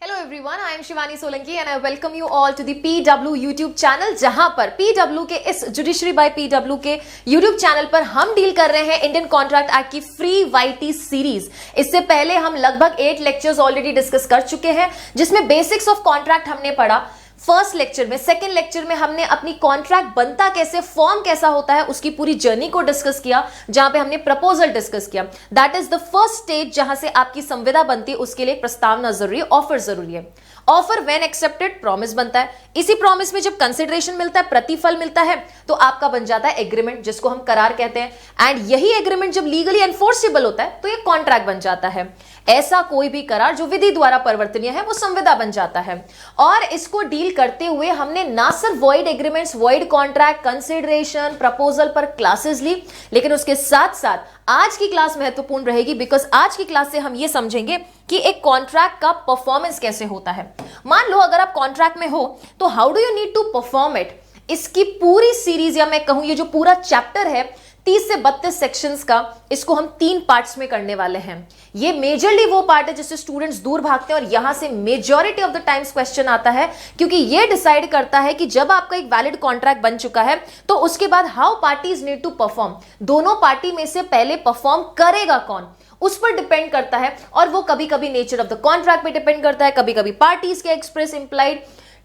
Hello everyone, I am Shivani Solanki and I welcome you all to the PW YouTube channel जहां पर PW के इस judiciary bye PW के YouTube channel पर हम deal कर रहे हैं इंडियन कॉन्ट्रैक्ट एक्ट की फ्री वाईटी सीरीज। इससे पहले हम लगभग 8 लेक्चर्स ऑलरेडी डिस्कस कर चुके हैं जिसमें बेसिक्स ऑफ कॉन्ट्रैक्ट हमने पढ़ा फर्स्ट लेक्चर में। सेकंड लेक्चर में हमने अपनी कॉन्ट्रैक्ट बनता कैसे, फॉर्म कैसा होता है, उसकी पूरी जर्नी को डिस्कस किया जहां पे हमने प्रपोजल डिस्कस किया। That is the first stage जहां से आपकी संविदा बनती है, उसके लिए प्रस्तावना जरूरी है, ऑफर जरूरी है। ऑफर व्हेन एक्सेप्टेड प्रॉमिस बनता है। इसी प्रॉमिस में जब कंसिडरेशन मिलता है, प्रतिफल मिलता है, तो आपका बन जाता है एग्रीमेंट जिसको हम करार कहते हैं। एंड यही एग्रीमेंट जब लीगली एनफोर्सेबल होता है तो ये कॉन्ट्रैक्ट बन जाता है। ऐसा कोई भी करार जो विधि द्वारा परिवर्तनीय है वो संविदा बन जाता है। और इसको डील करते हुए हमने ना सिर्फ void agreements, void contract, consideration, proposal पर क्लासेस ली, लेकिन उसके साथ साथ आज की क्लास महत्वपूर्ण रहेगी बिकॉज आज की क्लास से हम ये समझेंगे कि एक कॉन्ट्रैक्ट का परफॉर्मेंस कैसे होता है। मान लो अगर आप कॉन्ट्रैक्ट में हो तो how do you need to perform it. इसकी पूरी सीरीज या मैं कहूं ये जो पूरा चैप्टर है 30 से 32 सेक्शंस का, इसको हम 3 पार्ट्स में करने वाले हैं। ये मेजरली वो पार्ट है जिससे स्टूडेंट्स दूर भागते हैं और यहां से majority of the times question आता है, क्योंकि ये डिसाइड करता है कि जब आपका एक वैलिड कॉन्ट्रैक्ट बन चुका है तो उसके बाद how parties need to perform. दोनों पार्टी में से पहले परफॉर्म करेगा कौन, उस पर डिपेंड करता है। और वो कभी कभी नेचर ऑफ द कॉन्ट्रैक्ट पे डिपेंड करता है, कभी कभी पार्टीज के express implied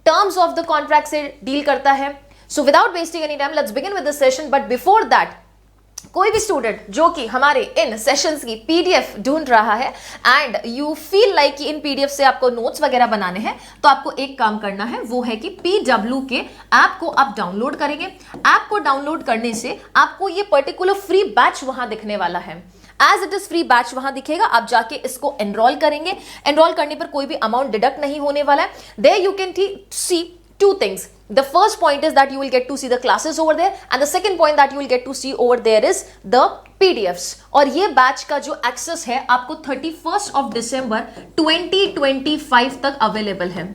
terms of the contract से डील करता है। So without wasting any time let's begin with the session. But before that, कोई भी स्टूडेंट जो कि हमारे इन सेशंस की पीडीएफ ढूंढ रहा है एंड यू फील लाइक कि इन पीडीएफ से आपको नोट्स वगैरह बनाने हैं, तो आपको एक काम करना है, वो है कि पीडब्ल्यू के ऐप को आप डाउनलोड करेंगे। ऐप को डाउनलोड करने से आपको ये पर्टिकुलर फ्री बैच वहां दिखने वाला है। As it is free batch वहां दिखेगा, आप जाके इसको एनरोल करेंगे। एनरोल करने पर कोई भी अमाउंट डिडक्ट नहीं होने वाला है। There you can see two things. The first point is that you will get to see the classes over there, and the second point that you will get to see over there is the PDFs. और ये batch का जो access है आपको 31 of December 2025 तक available है।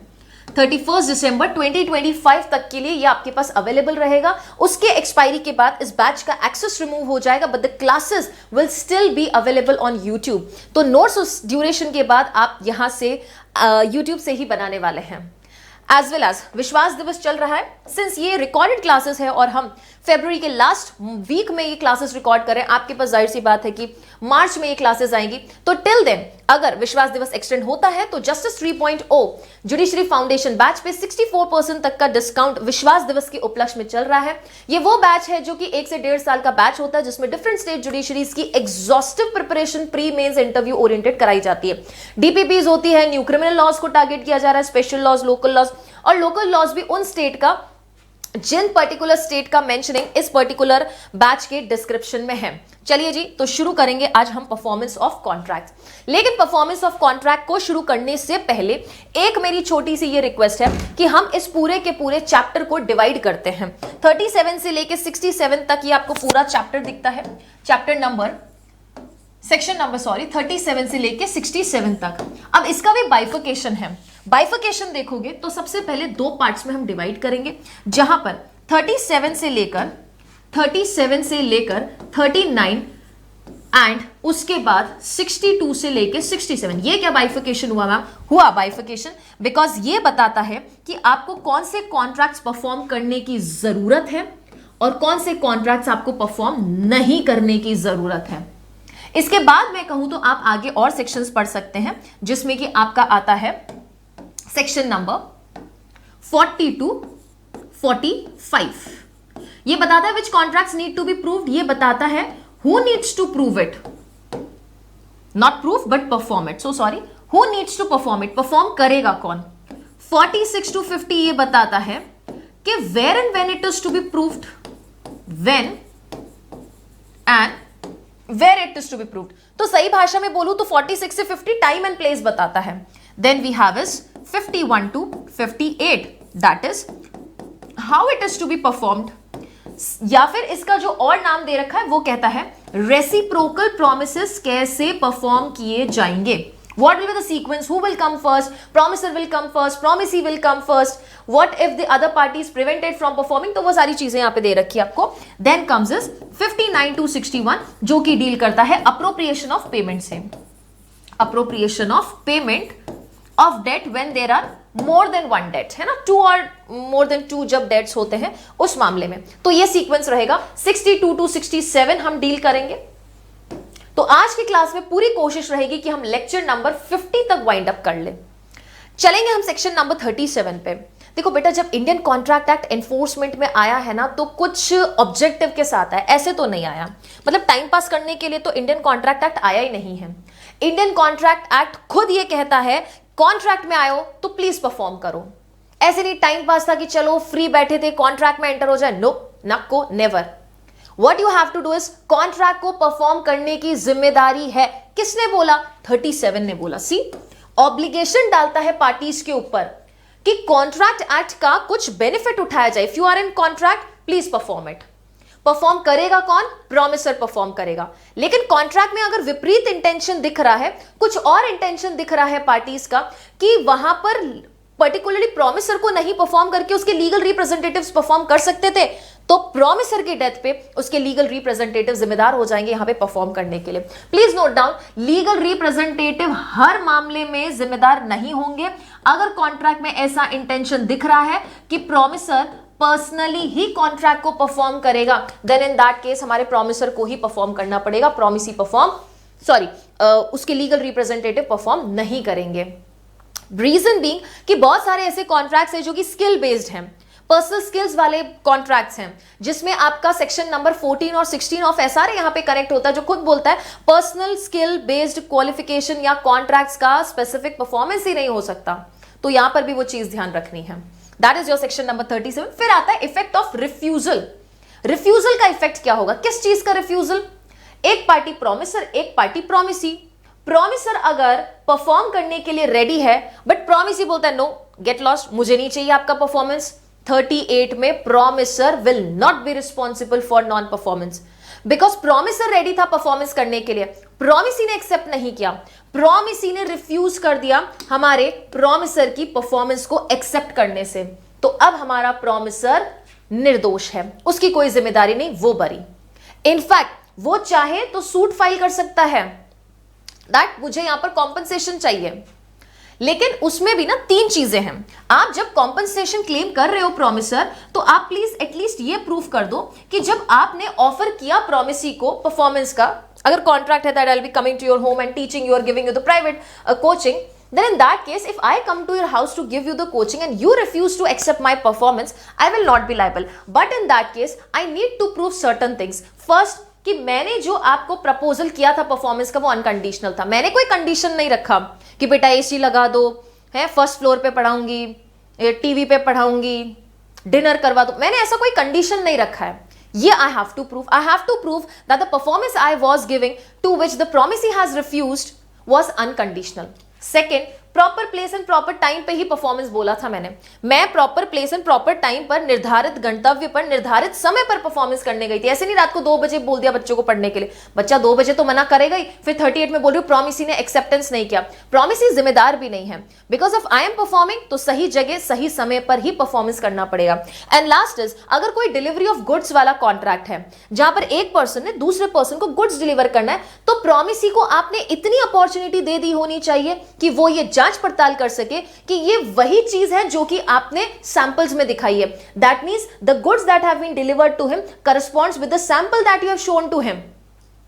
31 दिसंबर 2025 तक के लिए ये आपके पास अवेलेबल रहेगा। उसके एक्सपायरी के बाद इस बैच का एक्सेस रिमूव हो जाएगा, but the classes will still be available on YouTube. तो नोट्स उस ड्यूरेशन के बाद आप यहां से यूट्यूब से ही बनाने वाले हैं। एज वेल एज विश्वास दिवस चल रहा है। सिंस ये रिकॉर्डेड क्लासेस है और हम फरवरी के लास्ट वीक में ये क्लासेस रिकॉर्ड करें, आपके पास जाहिर सी बात है कि मार्च में ये क्लासेस आएंगी। तो टिल देन अगर विश्वास दिवस एक्सटेंड होता है तो जस्टिस 3.0 जुडिशरी फाउंडेशन बैच पे 64% तक का डिस्काउंट विश्वास दिवस के उपलक्ष्य में चल रहा है। ये वो बैच है जो कि 1 से 1.5 साल का बैच होता है जिसमें डिफरेंट स्टेट जुडिशरीज की exhaustive preparation pre mains interview oriented कराई जाती है। डीपीपीज होती है, न्यू क्रिमिनल लॉज को टारगेट किया जा रहा है, स्पेशल लॉज, लोकल लॉज, और लोकल लॉज भी उन स्टेट का जिन पर्टिकुलर स्टेट का मेंशनिंग इस पर्टिकुलर बैच के डिस्क्रिप्शन में है। चलिए जी, तो शुरू करेंगे आज हम परफॉर्मेंस ऑफ कॉन्ट्रैक्ट। लेकिन परफॉर्मेंस ऑफ कॉन्ट्रैक्ट को शुरू करने से पहले एक मेरी छोटी सी ये रिक्वेस्ट है कि हम इस पूरे के पूरे चैप्टर को डिवाइड करते हैं। 37 से लेके 67 तक ये आपको पूरा चैप्टर दिखता है। सेक्शन नंबर 37 से लेके 67 तक। अब इसका भी बाइफिकेशन है। बाइफिकेशन देखोगे तो सबसे पहले 2 पार्ट्स में हम डिवाइड करेंगे, जहां पर 37 से लेकर 39 एंड उसके बाद 62 से लेकर 67। ये क्या बाइफिकेशन हुआ मैम? हुआ बाइफिकेशन बिकॉज ये बताता है कि आपको कौन से कॉन्ट्रैक्ट्स परफॉर्म करने की जरूरत है और कौन से कॉन्ट्रैक्ट्स आपको परफॉर्म नहीं करने की जरूरत है। इसके बाद मैं कहूं तो आप आगे और सेक्शंस पढ़ सकते हैं, जिसमें कि आपका आता है सेक्शन नंबर 40 to 45। ये बताता है which contracts need to be proved. ये बताता है who needs to prove it, not prove but perform it. So sorry, who needs to perform it, perform करेगा कौन। 46 to 50 ये बताता है कि where and when it is to be proved, when and where it is to be proved. तो सही भाषा में बोलूं तो 46 से 50 टाइम एंड प्लेस बताता है। Then we have is 51 to 58, that is how it is to be performed, या फिर इसका जो और नाम दे रखा है वो कहता है रेसिप्रोकल प्रोमिसेस कैसे परफॉर्म किए जाएंगे। What will be the sequence? Who will come first? Promiser will come first. Promisee will come first. What if the other party is prevented from performing? तो वो सारी चीजें यहाँ पे दे रखी है आपको। Then comes is 59 to 61 जो कि डील करता है appropriation of payment से। Appropriation of payment of debt when there are more than one debt, है ना, 2 और मोर देन 2 जब डेट्स होते हैं उस मामले में। तो ये सीक्वेंस रहेगा 62 to 67 हम डील करेंगे। तो आज की क्लास में पूरी कोशिश रहेगी कि हम लेक्चर नंबर 50 तक वाइंड अप कर ले। चलेंगे हम सेक्शन नंबर 37 पे। देखो बेटा, जब इंडियन कॉन्ट्रैक्ट एक्ट एनफोर्समेंट में आया है ना, तो कुछ ऑब्जेक्टिव के साथ आया, ऐसे तो नहीं आया। मतलब टाइम पास करने के लिए तो इंडियन कॉन्ट्रैक्ट एक्ट आया ही नहीं है। इंडियन कॉन्ट्रैक्ट एक्ट खुद ये कहता है कॉन्ट्रैक्ट में आयो तो प्लीज परफॉर्म करो। ऐसे नहीं टाइम पास था कि चलो फ्री बैठे थे कॉन्ट्रैक्ट में एंटर हो जाए, नो, नको, never. What you have to do is contract को परफॉर्म करने की जिम्मेदारी है। किसने बोला? 37 ने बोला। सी, ऑब्लिगेशन डालता है पार्टीज के ऊपर कि कॉन्ट्रैक्ट एक्ट का कुछ बेनिफिट उठाया जाए। If you are in contract please perform it. Perform करेगा कौन? प्रॉमिसर परफॉर्म करेगा। लेकिन कॉन्ट्रैक्ट में अगर विपरीत इंटेंशन दिख रहा है, कुछ और इंटेंशन दिख रहा है पार्टीज का कि वहां पर पर्टिकुलरली प्रॉमिसर को नहीं परफॉर्म करके उसके लीगल रिप्रेजेंटेटिव्स परफॉर्म कर सकते थे, तो प्रॉमिसर की डेथ पे उसके लीगल रिप्रेजेंटेटिव जिम्मेदार हो जाएंगे यहां पे परफॉर्म करने के लिए। Please note down, legal representative हर मामले में जिम्मेदार नहीं होंगे। अगर कॉन्ट्रैक्ट में ऐसा इंटेंशन दिख रहा है कि प्रॉमिसर पर्सनली ही कॉन्ट्रैक्ट को परफॉर्म करेगा, देन इन दैट केस हमारे प्रॉमिसर को ही परफॉर्म करना पड़ेगा। प्रॉमिसी परफॉर्म, उसके लीगल रिप्रेजेंटेटिव परफॉर्म नहीं करेंगे। रीजन बीइंग कि बहुत सारे ऐसे कॉन्ट्रैक्ट्स हैं जो कि स्किल बेस्ड हैं, पर्सनल स्किल्स वाले कॉन्ट्रैक्ट्स हैं, जिसमें आपका सेक्शन नंबर 14 और 16 ऑफ एसआरए यहां पे कनेक्ट होता है, जो खुद बोलता है पर्सनल स्किल बेस्ड क्वालिफिकेशन या कॉन्ट्रैक्ट्स का स्पेसिफिक परफॉर्मेंस ही नहीं हो सकता। तो यहां पर भी वो चीज ध्यान रखनी है। That is your section number 37। फिर आता है इफेक्ट ऑफ रिफ्यूजल। रिफ्यूजल का इफेक्ट क्या होगा? किस चीज का रिफ्यूजल? एक पार्टी प्रॉमिसर, एक पार्टी प्रॉमिसी। प्रॉमिसर अगर परफॉर्म करने के लिए रेडी है बट प्रॉमिसी बोलता है नो, गेट लॉस्ट, मुझे नहीं चाहिए आपका परफॉर्मेंस। 38 में promiser will not be responsible for non performance, because promiser ready था परफॉर्मेंस करने के लिए, प्रॉमिसी ने एक्सेप्ट नहीं किया, प्रॉमिसी ने रिफ्यूज कर दिया हमारे प्रॉमिसर की परफॉर्मेंस को एक्सेप्ट करने से, तो अब हमारा प्रॉमिसर निर्दोष है, उसकी कोई जिम्मेदारी नहीं, वो बरी। इनफैक्ट वो चाहे तो सूट फाइल कर सकता है दैट मुझे यहां पर कॉम्पनसेशन चाहिए, लेकिन उसमें भी ना 3 चीजें हैं। आप जब कॉम्पनसेशन क्लेम कर रहे हो प्रॉमिसर, तो आप प्लीज एटलीस्ट ये प्रूफ कर दो कि जब आपने ऑफर किया प्रॉमिसी को परफॉर्मेंस का, अगर कॉन्ट्रैक्ट है that I will be coming to your home and teaching you और giving you the private coaching, then in that case if I come to your house to give you the coaching and you refuse to accept my performance, I will not be liable. But in that case I need to prove certain things. First, कि मैंने जो आपको proposal किया था performance का वो unconditional था। मैंने कोई कंडीशन नहीं रखा कि बेटा एसी लगा दो, है फर्स्ट फ्लोर पे पढ़ाऊंगी, टीवी पे पढ़ाऊंगी, डिनर करवा दो, मैंने ऐसा कोई कंडीशन नहीं रखा है। ये I have to prove. I have to prove that the performance I was giving to which the promisee has refused was unconditional. Second, proper place and proper time पे ही परफॉर्मेंस बोला था मैंने। मैं proper place and proper time पर, निर्धारित गंतव्य पर, निर्धारित समय पर परफॉर्मेंस करने गई थी। ऐसे नहीं रात को 2 बजे बोल दिया बच्चों को पढ़ने के लिए, बच्चा 2 बजे तो मना करेगा ही। फिर 38 में बोल रही हूँ प्रॉमिसी ने एक्सेप्टेंस नहीं किया, प्रॉमिसी जिम्मेदार भी नहीं है। Because of I am performing, तो सही जगह सही समय पर ही परफॉर्मेंस करना पड़ेगा। एंड लास्ट इज, अगर कोई डिलीवरी ऑफ गुड्स वाला कॉन्ट्रैक्ट है जहां पर एक पर्सन ने दूसरे पर्सन को गुड्स डिलीवर करना है, तो प्रॉमिसी को आपने इतनी अपॉर्चुनिटी दे दी होनी चाहिए कि वो ये जांच पड़ताल कर सके कि ये वही चीज है जो कि आपने सैंपल्स में दिखाई है। That means the goods that have been delivered to him corresponds with the sample that you have shown to him,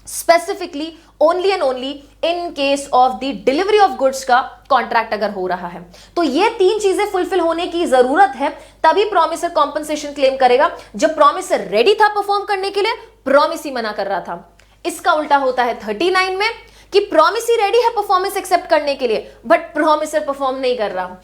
specifically only and only in case of the delivery of goods का contract अगर हो रहा है। तो ये 3 चीजें fulfil होने की जरूरत है, तभी प्रॉमिसर कॉम्पनसेशन क्लेम करेगा। जब प्रॉमिसर रेडी था परफॉर्म करने के लिए, प्रॉमिसी मना कर रहा था। इसका उल्टा होता है 39 में कि प्रॉमिसी रेडी है परफॉर्मेंस एक्सेप्ट करने के लिए, बट प्रॉमिसर परफॉर्म नहीं कर रहा।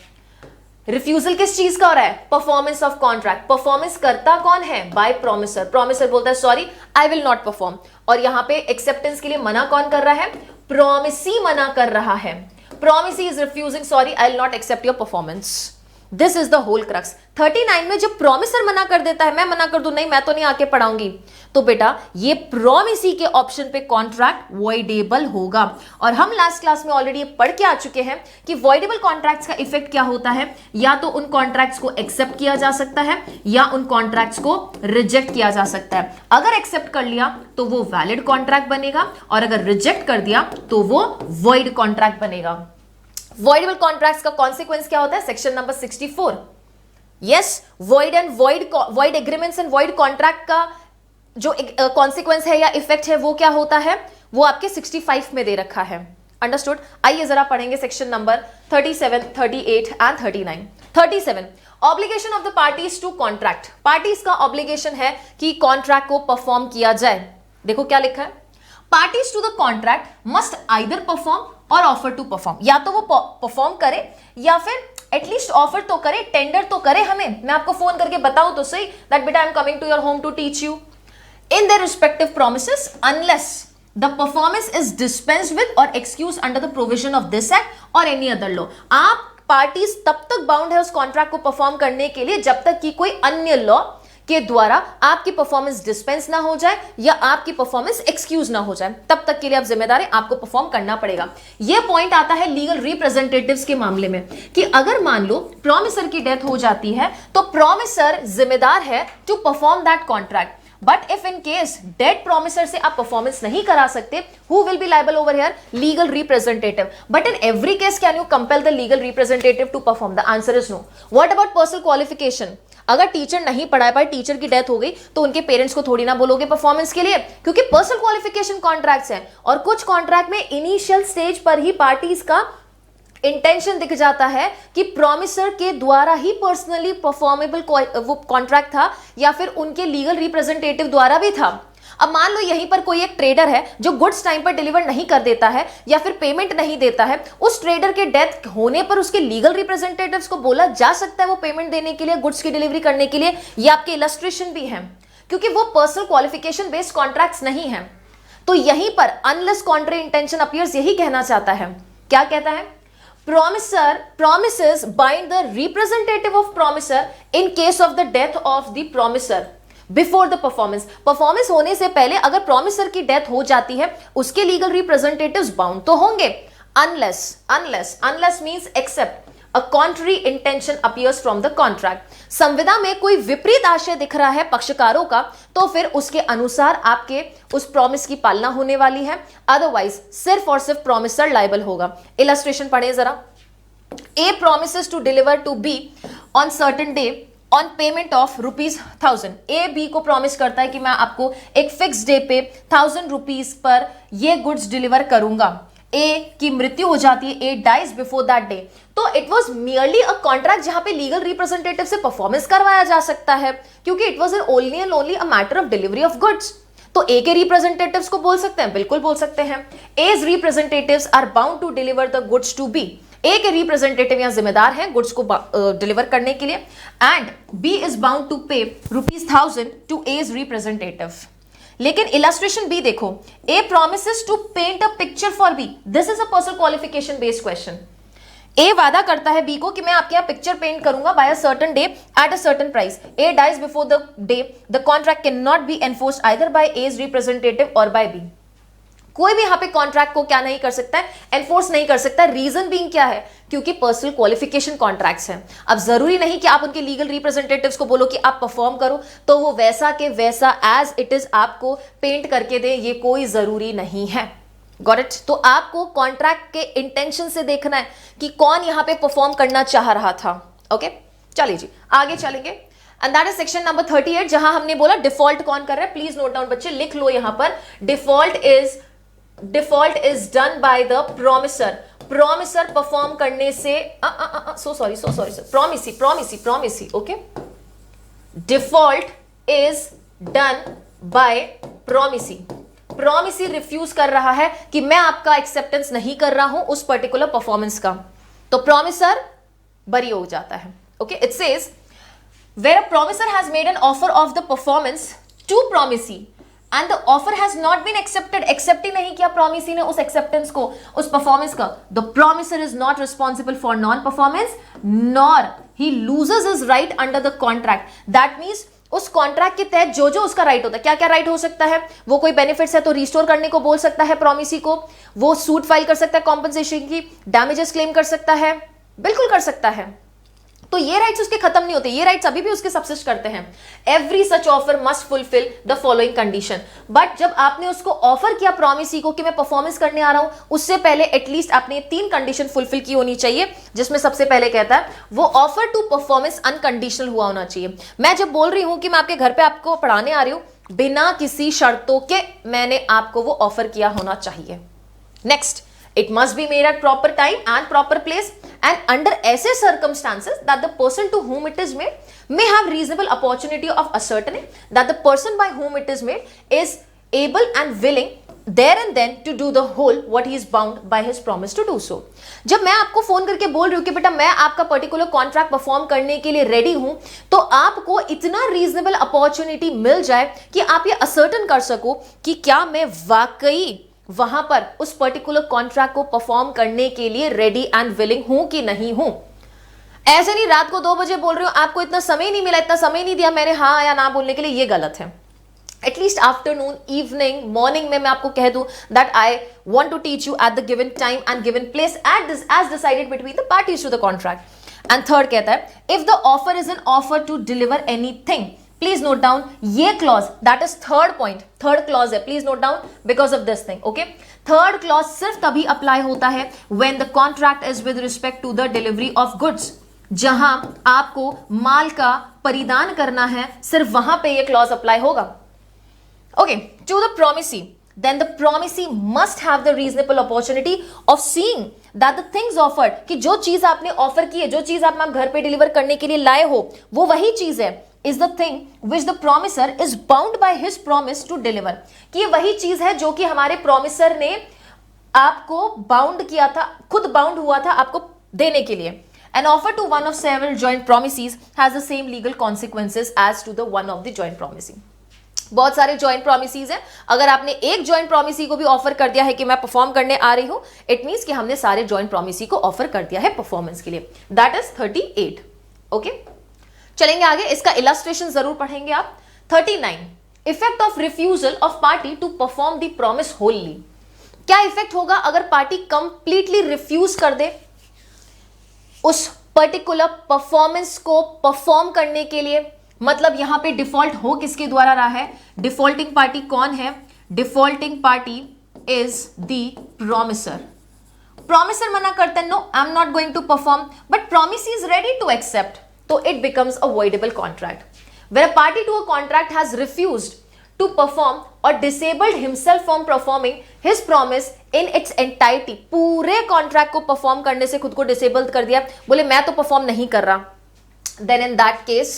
रिफ्यूजल किस चीज का हो रहा है? Performance of contract. परफॉर्मेंस करता कौन है? Bye promiser. प्रॉमिसर बोलता है sorry I will not perform, और यहां पे एक्सेप्टेंस के लिए मना कौन कर रहा है? प्रॉमिसी मना कर रहा है। Promisee is refusing, sorry I will not accept your performance. This is the whole crux. 39 में जब प्रॉमिसर मना कर देता है, मैं मना कर दूं, नहीं मैं तो नहीं आके पढ़ाऊंगी, तो बेटा ये प्रॉमिसी के ऑप्शन पे कॉन्ट्रैक्ट वॉइडेबल होगा। और हम लास्ट क्लास में ऑलरेडी पढ़ के आ चुके हैं कि वॉइडेबल कॉन्ट्रैक्ट्स का इफेक्ट क्या होता है। या तो उन कॉन्ट्रैक्ट्स को एक्सेप्ट किया जा सकता है या उन कॉन्ट्रैक्ट्स को रिजेक्ट किया जा सकता है। अगर एक्सेप्ट कर लिया तो वो वैलिड कॉन्ट्रैक्ट बनेगा, और अगर रिजेक्ट कर दिया तो वो वॉइड कॉन्ट्रैक्ट बनेगा। वॉइडेबल कॉन्ट्रैक्ट्स का कॉन्सिक्वेंस क्या होता है? Section number 64। Yes, void agreements and void contract का जो कॉन्सिक्वेंस है या इफेक्ट है वो क्या होता है? वो आपके 65 में दे रखा है। अंडरस्टूड? आइए जरा पढ़ेंगे section number 37, 38 and 39। 37, obligation of the parties to contract. Parties का ऑब्लिगेशन है कि कॉन्ट्रैक्ट को परफॉर्म किया जाए। देखो क्या लिखा है, parties to the contract must either perform और ऑफर टू परफॉर्म। या तो वो परफॉर्म करे या फिर एटलीस्ट ऑफर तो करे, टेंडर तो करे हमें। मैं आपको फोन करके बताऊं तो सही दैट बेटा I am coming to your home to teach you in their respective promises unless the performance is dispensed with or excused under the provision of this act or any other law। आप parties तब तक bound है उस contract को perform करने के लिए जब तक कि कोई अन्य लॉ के द्वारा आपकी परफॉर्मेंस डिस्पेंस ना हो जाए या आपकी परफॉर्मेंस एक्सक्यूज ना हो जाए, तब तक के लिए आप जिम्मेदार हैं, आपको परफॉर्म करना पड़ेगा। यह पॉइंट आता है लीगल रिप्रेजेंटेटिव्स के मामले में कि अगर मान लो प्रॉमिसर की डेथ हो जाती है तो प्रॉमिसर जिम्मेदार है to perform that contract. But if in case dead promisor से आप परफॉर्मेंस नहीं करा सकते, who will be liable over here? Legal representative. But in every case can you compel the legal representative to perform? The answer is no. What about personal qualification? अगर teacher नहीं पढ़ा पाए, teacher की death हो गई तो उनके parents को थोड़ी ना बोलोगे परफॉर्मेंस के लिए, क्योंकि पर्सनल क्वालिफिकेशन कॉन्ट्रैक्ट्स हैं और कुछ कॉन्ट्रैक्ट में इनिशियल स्टेज पर ही पार्टीज का इंटेंशन दिख जाता है कि प्रॉमिसर के द्वारा ही पर्सनली परफॉर्मेबल वो कॉन्ट्रैक्ट था या फिर उनके लीगल रिप्रेजेंटेटिव द्वारा भी था। अब मान लो यहीं पर कोई एक ट्रेडर है जो गुड्स टाइम पर डिलीवर नहीं कर देता है या फिर पेमेंट नहीं देता है, उस ट्रेडर के डेथ होने पर उसके लीगल रिप्रेजेंटेटिव्स को बोला जा सकता है वो पेमेंट देने के लिए, गुड्स की डिलीवरी करने के लिए। ये आपके इलस्ट्रेशन भी है क्योंकि वो पर्सनल क्वालिफिकेशन बेस्ड कॉन्ट्रैक्ट्स नहीं है। तो यहीं पर अनलेस कॉन्ट्री इंटेंशन अपीयर्स यही कहना चाहता है। क्या कहता है? Promises bind the representative of promisor in case of the death of the promisor before the performance। Performance होने से पहले अगर प्रॉमिसर की डेथ हो जाती है उसके लीगल रिप्रेजेंटेटिव्स बाउंड तो होंगे, unless means except a contrary intention appears from the contract। संविदा में कोई विपरीत आशय दिख रहा है पक्षकारों का तो फिर उसके अनुसार आपके उस प्रॉमिस की पालना होने वाली है, अदरवाइज सिर्फ और सिर्फ प्रॉमिसर लायबल होगा। इलस्ट्रेशन पढ़े जरा। A promises to deliver to B on certain day on payment of ₹1000। A B को प्रॉमिस करता है कि मैं आपको एक फिक्स डे पे ₹1000 पर ये गुड्स डिलीवर करूंगा। A की मृत्यु हो जाती है, A dies before that day। तो it was merely a contract जहां पे लीगल रिप्रेजेंटेटिव से परफॉर्मेंस करवाया जा सकता है क्योंकि it was only and only a matter of delivery of goods. तो ए के रिप्रेजेंटेटिव्स को बोल सकते हैं, बिल्कुल बोल सकते हैं। A's representatives are bound to deliver the goods to B. A के रिप्रेजेंटेटिव यहां जिम्मेदार हैं गुड्स को डिलीवर करने के लिए and B is bound to pay ₹1000 to A's representative. लेकिन इलस्ट्रेशन बी देखो, A promises to paint a picture for B. This is a personal qualification based question. A वादा करता है बी को कि मैं आपके यहां पिक्चर पेंट करूंगा by a certain day at a certain price. A dies before the day, the contract can not be enforced either by A's representative और बाय बी। कोई भी यहां पे कॉन्ट्रैक्ट को क्या नहीं कर सकता है, एनफोर्स नहीं कर सकता। रीजन बीइंग क्या है? क्योंकि पर्सनल क्वालिफिकेशन कॉन्ट्रैक्ट्स हैं। अब जरूरी नहीं कि आप उनके लीगल रिप्रेजेंटेटिव्स को बोलो कि आप परफॉर्म करो तो वो वैसा के वैसा एज इट इज आपको पेंट करके दे, ये कोई जरूरी नहीं है। Got it? तो आपको कॉन्ट्रैक्ट के इंटेंशन से देखना है कि कौन यहां पे परफॉर्म करना चाह रहा था। ओके, चलिए जी आगे चलेंगे। And that is section number 38 जहां हमने बोला डिफॉल्ट कौन कर रहा है। प्लीज नोट डाउन बच्चे, लिख लो यहां पर, default is done by the promisor. Promisor perform करने से so sorry promisee. Okay, default is done by promisee. Promisee refuse कर रहा है कि मैं आपका एक्सेप्टेंस नहीं कर रहा हूं उस पर्टिकुलर परफॉर्मेंस का, तो प्रोमिसर बरी हो जाता है। Okay, it says where a promisor has made an offer of the performance to promisee and the offer has not been accepted. Accept ही नहीं किया प्रोमिसी ने उस एक्सेप्टेंस को, उस परफॉर्मेंस का, the promisor is not responsible for non performance nor he loses his right under the contract. That means उस contract के तहत जो जो उसका राइट होता है, क्या क्या राइट हो सकता है? वो कोई बेनिफिट्स है तो रिस्टोर करने को बोल सकता है प्रोमिसी को, वो सूट फाइल कर सकता है कॉम्पनसेशन की, डैमेजेस क्लेम कर सकता है, बिल्कुल कर सकता है। तो ये राइट्स उसके खत्म नहीं होते, ये राइट्स अभी भी उसके सब्सिस्ट करते हैं। Every such offer must fulfil the following condition. But जब आपने उसको ऑफर किया प्रॉमिसी को कि मैं परफॉर्मेंस करने आ रहा हूं, उससे पहले एटलीस्ट आपने 3 कंडीशन फुलफिल की होनी चाहिए, जिसमें सबसे पहले कहता है वो ऑफर टू परफॉर्मेंस अनकंडीशनल हुआ होना चाहिए। मैं जब बोल रही हूं कि मैं आपके घर पे आपको पढ़ाने आ रही हूं, बिना किसी शर्तों के मैंने आपको वो ऑफर किया होना चाहिए। Next, it must be made at proper time and proper place and under ऐसे circumstances that the person to whom it is made may have reasonable opportunity of ascertaining that the person by whom it is made is able and willing there and then to do the whole what he is bound by his promise to do so। जब मैं आपको phone करके बोल रही हूं कि बेटा मैं आपका पर्टिकुलर कॉन्ट्रैक्ट परफॉर्म करने के लिए रेडी हूं, तो आपको इतना रीजनेबल अपॉर्चुनिटी मिल जाए कि आप ये असर्टन कर सको कि क्या मैं वाकई वहां पर उस पर्टिकुलर कॉन्ट्रैक्ट को परफॉर्म करने के लिए रेडी एंड विलिंग हूं कि नहीं हूं। ऐसे नहीं रात को 2 बजे बोल रही हूं आपको इतना समय नहीं मिला, इतना समय नहीं दिया मैंने हाँ या ना बोलने के लिए, ये गलत है। एटलीस्ट आफ्टरनून, इवनिंग, मॉर्निंग में मैं आपको कह दूं that I want to teach you at the given time and given place at this as decided between the parties to the contract. And third कहता है if the offer is an offer to deliver anything, please note down ये clause, that is third point, third clause है, please note down because of this thing. Okay, third clause सिर्फ तभी apply होता है when the contract is with respect to the delivery of goods, जहां आपको माल का परिधान करना है, सिर्फ वहां पे ये क्लॉज अप्लाई होगा। Okay, to the promisee, then the promisee must have the reasonable opportunity of seeing that the things offered, कि जो चीज आपने ऑफर की है, जो चीज आप घर पे डिलीवर करने के लिए लाए हो, वो वही चीज है, is the thing which the promiser is bound by his promise to deliver, कि ये वही चीज है जो कि हमारे प्रोमिसर ने आपको बाउंड किया था, खुद बाउंड हुआ था आपको देने के लिए। An offer to one of several joint promisees has the same legal consequences as to the one of the joint promisee। बहुत सारे जॉइंट प्रोमिसीज हैं, अगर आपने एक जॉइंट प्रोमिसी को भी ऑफर कर दिया है कि मैं परफॉर्म करने आ रही हूं, इट मींस कि हमने सारे जॉइंट प्रोमिसी को ऑफर कर दिया है परफॉर्मेंस के लिए। That is 38। ओके, चलेंगे आगे, इसका इलस्ट्रेशन जरूर पढ़ेंगे आप। 39, effect of refusal of party to perform the promise wholly. क्या इफेक्ट होगा अगर पार्टी कंप्लीटली रिफ्यूज कर दे उस पर्टिकुलर परफॉर्मेंस को परफॉर्म करने के लिए? मतलब यहां पे डिफॉल्ट हो किसके द्वारा रहा है? डिफॉल्टिंग पार्टी कौन है? Defaulting party is the promisor. Promisor मना करते हैं, no I am not going to perform, but promisee is ready to accept, तो it becomes a voidable contract। Where a party to a contract has refused to perform or disabled himself from performing his promise in its entirety, पूरे contract को perform करने से खुद को disable कर दिया, बोले मैं तो परफॉर्म नहीं कर रहा, then in that case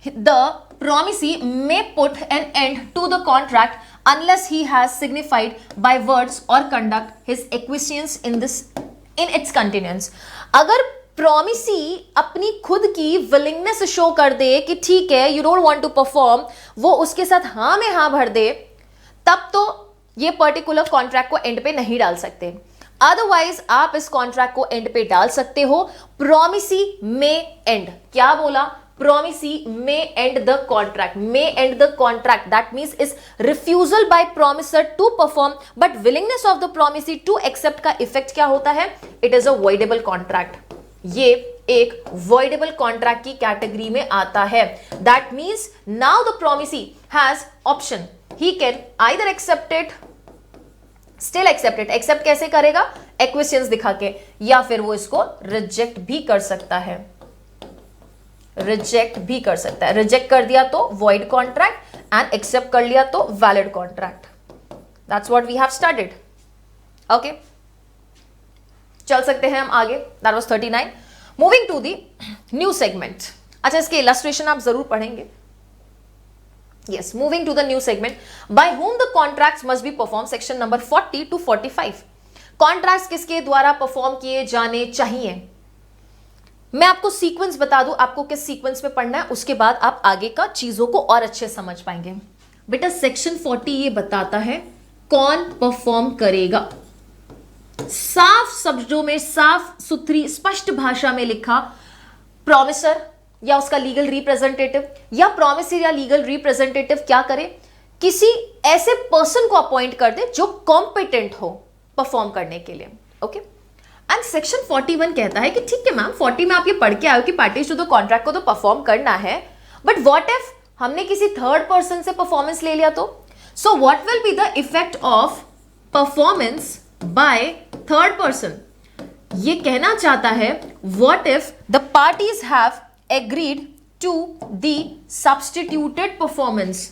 the promisee may put an end to the contract unless he has signified by words or conduct his acquiescence in its continuance। अगर प्रोमिसी अपनी खुद की विलिंगनेस शो कर दे कि ठीक है you don't want to perform, वो उसके साथ हाँ में हाँ भर दे, तब तो ये पर्टिकुलर कॉन्ट्रैक्ट को एंड पे नहीं डाल सकते। अदरवाइज आप इस कॉन्ट्रैक्ट को एंड पे डाल सकते हो। प्रोमिसी में एंड, क्या बोला? Promisee may end the contract, may end the contract, that means is refusal by promiser to perform but willingness of the promisee to accept का effect क्या होता है? It is a voidable contract। ये एक voidable contract की category में आता है। That means now the promisee has option, he can either accept it, still accept it, accept कैसे करेगा? Acquiescence दिखा के, या फिर वो इसको reject भी कर सकता है, रिजेक्ट भी कर सकता है। रिजेक्ट कर दिया तो void contract एंड एक्सेप्ट कर लिया तो valid contract। That's what we have studied। Okay, चल सकते हैं हम आगे। That was 39। Moving to the new segment। अच्छा, इसके इलस्ट्रेशन आप जरूर पढ़ेंगे। Yes, moving to the new segment, by whom the contracts must be performed, section number 40 to 45। Contracts किसके द्वारा परफॉर्म किए जाने चाहिए? मैं आपको सीक्वेंस बता दूं, आपको किस सीक्वेंस में पढ़ना है, उसके बाद आप आगे का चीजों को और अच्छे समझ पाएंगे। बेटा सेक्शन 40 ये बताता है कौन परफॉर्म करेगा। साफ शब्दों में, साफ सुथरी स्पष्ट भाषा में लिखा, प्रोमिसर या उसका लीगल रिप्रेजेंटेटिव या प्रोमिसर या लीगल रिप्रेजेंटेटिव क्या करे? किसी ऐसे पर्सन को अपॉइंट कर दे जो कॉम्पिटेंट हो परफॉर्म करने के लिए। ओके, एंड सेक्शन 41 कहता है कि ठीक है मैम, 40 में आप ये पढ़ के आए हो कि पार्टीज टू द कॉन्ट्रैक्ट को तो परफॉर्म करना है, बट व्हाट इफ हमने किसी थर्ड पर्सन से परफॉर्मेंस ले लिया तो? So what will be the effect of performance by third person? ये कहना चाहता है what if the parties have agreed to the substituted performance.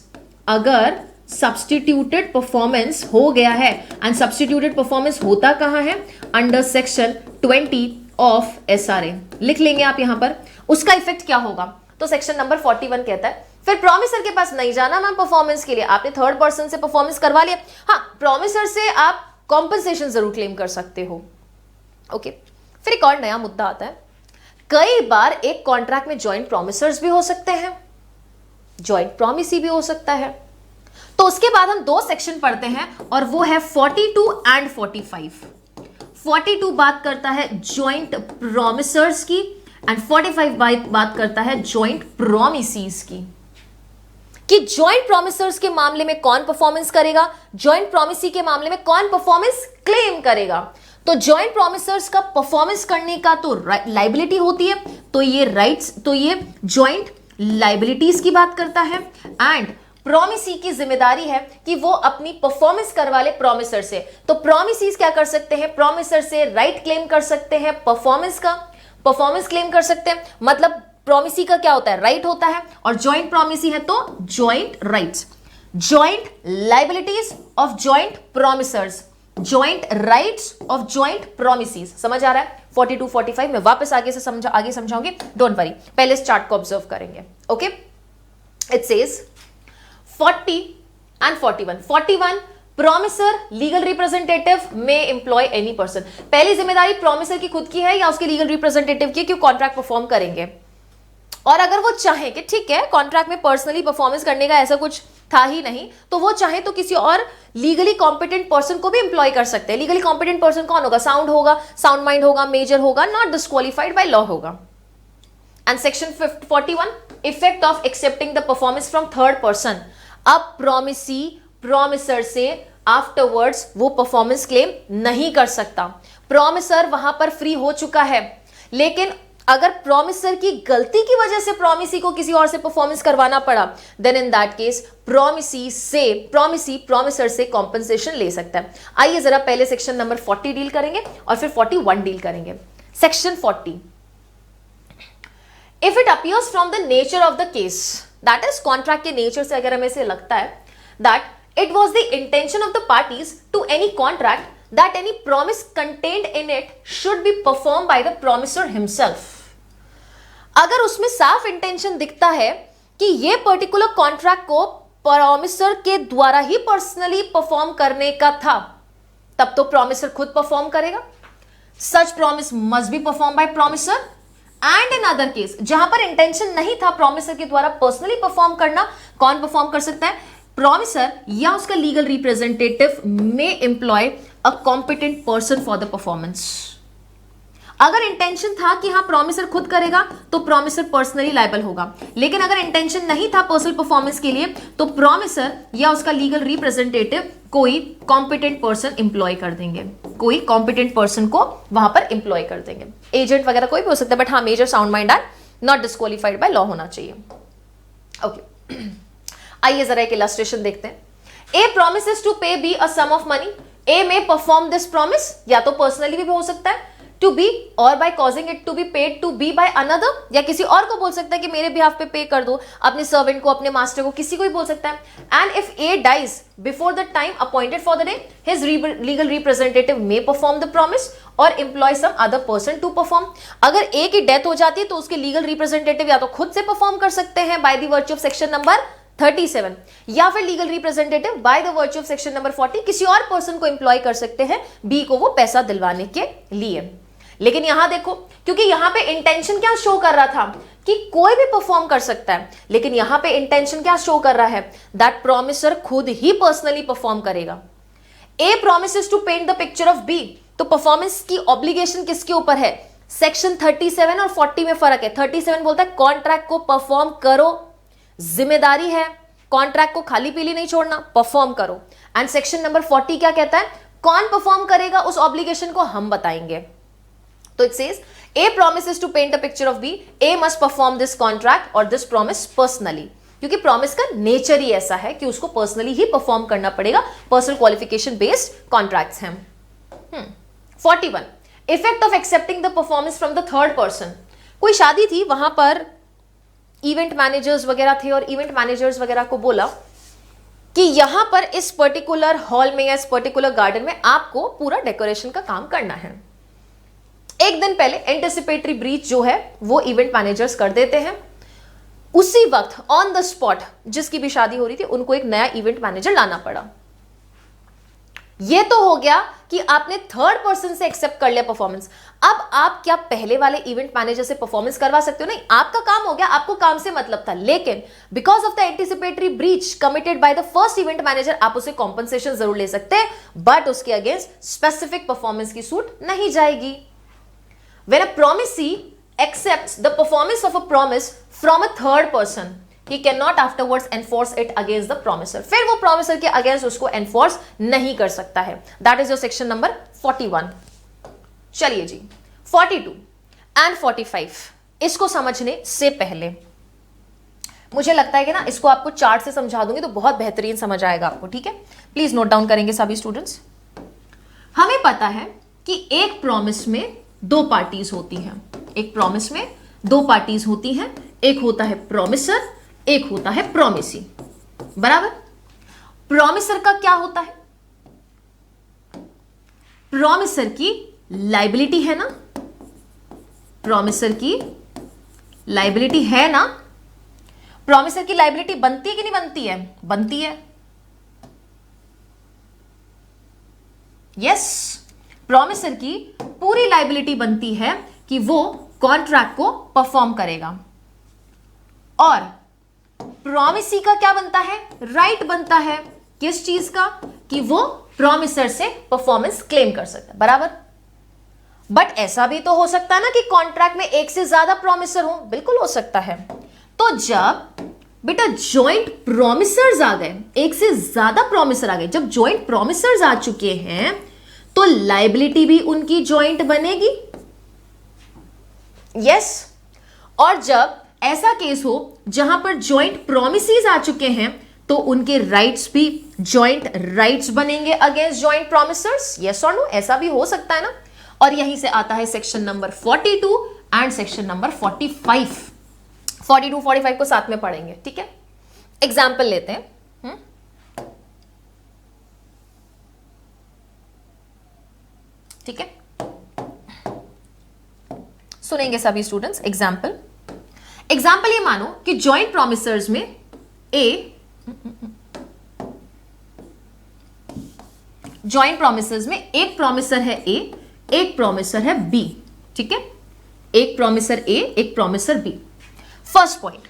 अगर सब्स्टिट्यूटेड परफॉर्मेंस हो गया है, एंड सब्स्टिट्यूटेड परफॉर्मेंस होता कहां है? Under section 20 of SRA. लिख लेंगे आप यहां पर, उसका इफेक्ट क्या होगा? तो सेक्शन नंबर 41 कहता है फिर प्रॉमिसर के पास नहीं जाना मैम परफॉर्मेंस के लिए, आपने थर्ड पर्सन से परफॉर्मेंस करवा लिया, हाँ प्रॉमिसर से आप कॉम्पनसेशन जरूर क्लेम कर सकते हो। ओके, फिर एक और नया मुद्दा आता है, कई बार एक कॉन्ट्रैक्ट में जॉइंट प्रॉमिसर्स भी हो सकते हैं, जॉइंट प्रॉमिसी भी हो सकता है। तो उसके बाद हम दो सेक्शन पढ़ते हैं और वो है 42 एंड 45। 42 बात करता है जॉइंट प्रॉमिसर्स की एंड 45 बात करता है जॉइंट प्रॉमिसीज की, कि जॉइंट प्रॉमिसर्स के मामले में कौन परफॉर्मेंस करेगा, जॉइंट प्रॉमिसी के मामले में कौन परफॉर्मेंस क्लेम करेगा। तो जॉइंट प्रॉमिसर्स का परफॉर्मेंस करने का तो लाइबिलिटी होती है, तो ये राइट्स, तो ये जॉइंट लाइबिलिटीज की बात करता है, एंड प्रॉमिसी की जिम्मेदारी है कि वो अपनी परफॉर्मेंस करवा ले प्रॉमिसर से। तो प्रॉमिसीज क्या कर सकते हैं? प्रॉमिसर से राइट क्लेम कर सकते हैं, परफॉर्मेंस का परफॉर्मेंस क्लेम कर सकते हैं। मतलब प्रॉमिसी का क्या होता है? राइट होता है, और जॉइंट प्रॉमिसी है तो joint rights. Joint liabilities of joint promisors, joint rights of joint promisees. समझ आ रहा है? 42 45 में वापस आगे समझाऊंगी, डोंट वरी, पहले इस चार्ट को ऑब्जर्व करेंगे। Okay, it says 40 and 41. 41 promiser legal representative may employ any person. पहली जिम्मेदारी प्रॉमिसर की खुद की है या उसके लीगल रिप्रेजेंटेटिव की, क्यों कॉन्ट्रैक्ट परफॉर्म करेंगे। और अगर वो चाहे कि ठीक है कॉन्ट्रैक्ट में पर्सनली परफॉर्मेंस करने का ऐसा कुछ था ही नहीं, तो वो चाहे तो किसी और लीगली कॉम्पिटेंट पर्सन को भी एम्प्लॉय कर सकते हैं। लीगली कॉम्पिटेंट पर्सन कौन होगा? साउंड होगा, साउंड माइंड होगा, मेजर होगा, नॉट डिस्क्वालिफाइड बाय लॉ होगा। And section 41 effect of accepting the performance from third person. अब प्रॉमिसी प्रॉमिसर से आफ्टरवर्ड्स वो परफॉर्मेंस क्लेम नहीं कर सकता। प्रॉमिसर वहां पर फ्री हो चुका है, लेकिन अगर प्रॉमिसर की गलती की वजह से प्रॉमिसी को किसी और से परफॉर्मेंस करवाना पड़ा, then in that case promisee promisor से कॉम्पनसेशन ले सकता है। आइए जरा पहले सेक्शन नंबर 40 डील करेंगे और फिर 41 डील करेंगे। Section 40, if it appears from the nature of the case, that is contract के नेचर से अगर हमें से लगता है that it was the intention of the parties to any contract that any promise contained in it should be perform by the promisor himself. अगर उसमें साफ इंटेंशन दिखता है कि ये पर्टिकुलर कॉन्ट्रैक्ट को प्रॉमिसर के द्वारा ही पर्सनली परफॉर्म करने का था, तब तो प्रॉमिसर खुद परफॉर्म करेगा। Such promise must be perform by promisor. And in other case जहां पर इंटेंशन नहीं था प्रॉमिसर के द्वारा पर्सनली परफॉर्म करना, कौन परफॉर्म कर सकता है? प्रॉमिसर या उसका legal representative may employ a competent person for the performance. अगर इंटेंशन था कि हाँ प्रॉमिसर खुद करेगा तो प्रॉमिसर पर्सनली लायबल होगा, लेकिन अगर इंटेंशन नहीं था पर्सनल परफॉर्मेंस के लिए तो प्रॉमिसर या उसका लीगल रिप्रेजेंटेटिव कोई कॉम्पिटेंट पर्सन एम्प्लॉय कर देंगे, कोई कॉम्पिटेंट पर्सन को वहां पर एम्प्लॉय कर देंगे। एजेंट वगैरह कोई भी हो सकता है, बट हाँ major sound mind and not disqualified by law होना चाहिए। ओके, आइए जरा एक इलस्ट्रेशन देखते हैं। A promises to pay B a sum of money. A may perform this promise, या तो पर्सनली भी हो सकता है टू बी, और by causing it to be paid to be by another, या किसी और को बोल सकता है कि मेरे बिहाफ पे पे कर दो, अपने सर्वेंट को, अपने मास्टर को, किसी को ही बोल सकता है। And if A dies before the time appointed for the day, his legal representative may perform the promise और employ some other person to perform. अगर ए की डेथ हो जाती है तो उसके लीगल रिप्रेजेंटेटिव या तो खुद से परफॉर्म कर सकते हैं by the virtue of section number 37, या फिर legal representative by the virtue of section number 40 किसी और पर्सन को एम्प्लॉय कर सकते हैं बी को वो पैसा दिलवाने के लिए। लेकिन यहां देखो, क्योंकि यहां पे इंटेंशन क्या शो कर रहा था कि कोई भी परफॉर्म कर सकता है, लेकिन यहां पे इंटेंशन क्या शो कर रहा है? दैट प्रॉमिसर खुद ही पर्सनली परफॉर्म करेगा। A promises to paint the picture of B, तो परफॉर्मेंस की ऑब्लिगेशन किसके ऊपर है? सेक्शन 37 और 40 में फर्क है। 37 बोलता है कॉन्ट्रैक्ट को परफॉर्म करो, जिम्मेदारी है, कॉन्ट्रैक्ट को खाली पीली नहीं छोड़ना, परफॉर्म करो। एंड सेक्शन नंबर 40 क्या कहता है? कौन परफॉर्म करेगा उस ऑब्लिगेशन को हम बताएंगे। तो it says A promises to paint a picture of B, A must perform this contract or this promise personally, क्योंकि प्रॉमिस का नेचर ही ऐसा है कि उसको पर्सनली ही परफॉर्म करना पड़ेगा, पर्सनल क्वालिफिकेशन बेस्ड कॉन्ट्रैक्ट्स हैं। 41 effect of accepting the performance from the third person. कोई शादी थी, वहां पर इवेंट मैनेजर्स वगैरह थे और इवेंट मैनेजर्स वगैरह को बोला कि यहां पर इस पर्टिकुलर हॉल में या इस पर्टिकुलर गार्डन में आपको पूरा डेकोरेशन का काम करना है। एक दिन पहले एंटिसिपेटरी ब्रीच जो है वो इवेंट मैनेजर्स कर देते हैं। उसी वक्त ऑन द स्पॉट जिसकी भी शादी हो रही थी उनको एक नया इवेंट मैनेजर लाना पड़ा। यह तो हो गया कि आपने थर्ड पर्सन से एक्सेप्ट कर लिया परफॉर्मेंस। अब आप क्या पहले वाले इवेंट मैनेजर से परफॉर्मेंस करवा सकते हो? नहीं, आपका काम हो गया, आपको काम से मतलब था। लेकिन because of the anticipatory breach committed by the first event manager आप उसे कॉम्पनसेशन जरूर ले सकते हैं, बट उसके अगेंस्ट स्पेसिफिक परफॉर्मेंस की सूट नहीं जाएगी। When a promisee accepts the performance of a promise from a third person, he cannot afterwards enforce it against the promiser. फिर वो promiser के against उसको enforce नहीं कर सकता है। That is your section number 41. चलिए जी 42 and 45 इसको समझने से पहले मुझे लगता है कि ना इसको आपको चार्ट से समझा दूंगी तो बहुत बेहतरीन समझ आएगा आपको। ठीक है, प्लीज नोट डाउन करेंगे सभी स्टूडेंट्स। हमें पता है कि एक प्रॉमिस में दो पार्टीज होती हैं। एक प्रॉमिस में दो पार्टीज होती हैं, एक होता है प्रॉमिसर, एक होता है प्रॉमिसी। बराबर। प्रॉमिसर का क्या होता है? प्रॉमिसर की लाइबिलिटी है ना, प्रॉमिसर की लाइबिलिटी है ना। प्रॉमिसर की लाइबिलिटी बनती है कि नहीं बनती है? बनती है। यस, प्रॉमिसर की पूरी लाइबिलिटी बनती है कि वो कॉन्ट्रैक्ट को परफॉर्म करेगा। और प्रॉमिसी का क्या बनता है? राइट बनता है। किस चीज का? कि वो प्रॉमिसर से परफॉर्मेंस क्लेम कर सकता है। बराबर। बट ऐसा भी तो हो सकता है ना कि कॉन्ट्रैक्ट में एक से ज्यादा प्रॉमिसर हो। बिल्कुल हो सकता है। तो जब बेटा ज्वाइंट प्रॉमिसर्स आ गए, एक से ज्यादा प्रॉमिसर आ गए, जब ज्वाइंट प्रॉमिसर्स आ चुके हैं तो लाइबिलिटी भी उनकी ज्वाइंट बनेगी। यस। और जब ऐसा केस हो जहां पर ज्वाइंट प्रॉमिसेस आ चुके हैं तो उनके राइट्स भी ज्वाइंट राइट्स बनेंगे अगेंस्ट ज्वाइंट प्रॉमिसर्स। यस और नो, ऐसा भी हो सकता है ना। और यहीं से आता है section number 42 and section number 45। 42 45 को साथ में पढ़ेंगे। ठीक है, एग्जाम्पल लेते हैं। ठीक है, सुनेंगे सभी स्टूडेंट्स। एग्जाम्पल ये मानो कि जॉइंट प्रॉमिसर्स में जॉइंट प्रॉमिसर्स में एक प्रॉमिसर है ए, एक प्रॉमिसर है बी। ठीक है, एक प्रॉमिसर ए, एक प्रॉमिसर बी। फर्स्ट पॉइंट,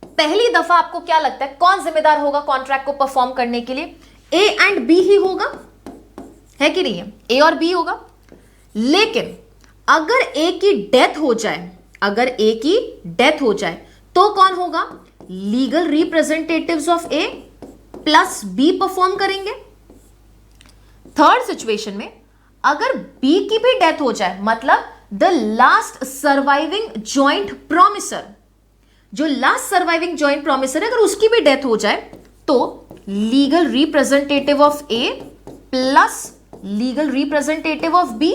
पहली दफा आपको क्या लगता है कौन जिम्मेदार होगा कॉन्ट्रैक्ट को परफॉर्म करने के लिए? ए एंड बी ही होगा, है कि नहीं है? ए और बी होगा। लेकिन अगर ए की डेथ हो जाए, अगर ए की डेथ हो जाए तो कौन होगा? Legal representatives of A plus B perform करेंगे। थर्ड सिचुएशन में अगर बी की भी डेथ हो जाए, मतलब the last surviving joint promisor, जो लास्ट सर्वाइविंग ज्वाइंट प्रॉमिसर है, अगर उसकी भी डेथ हो जाए तो legal representative of A plus legal representative of B.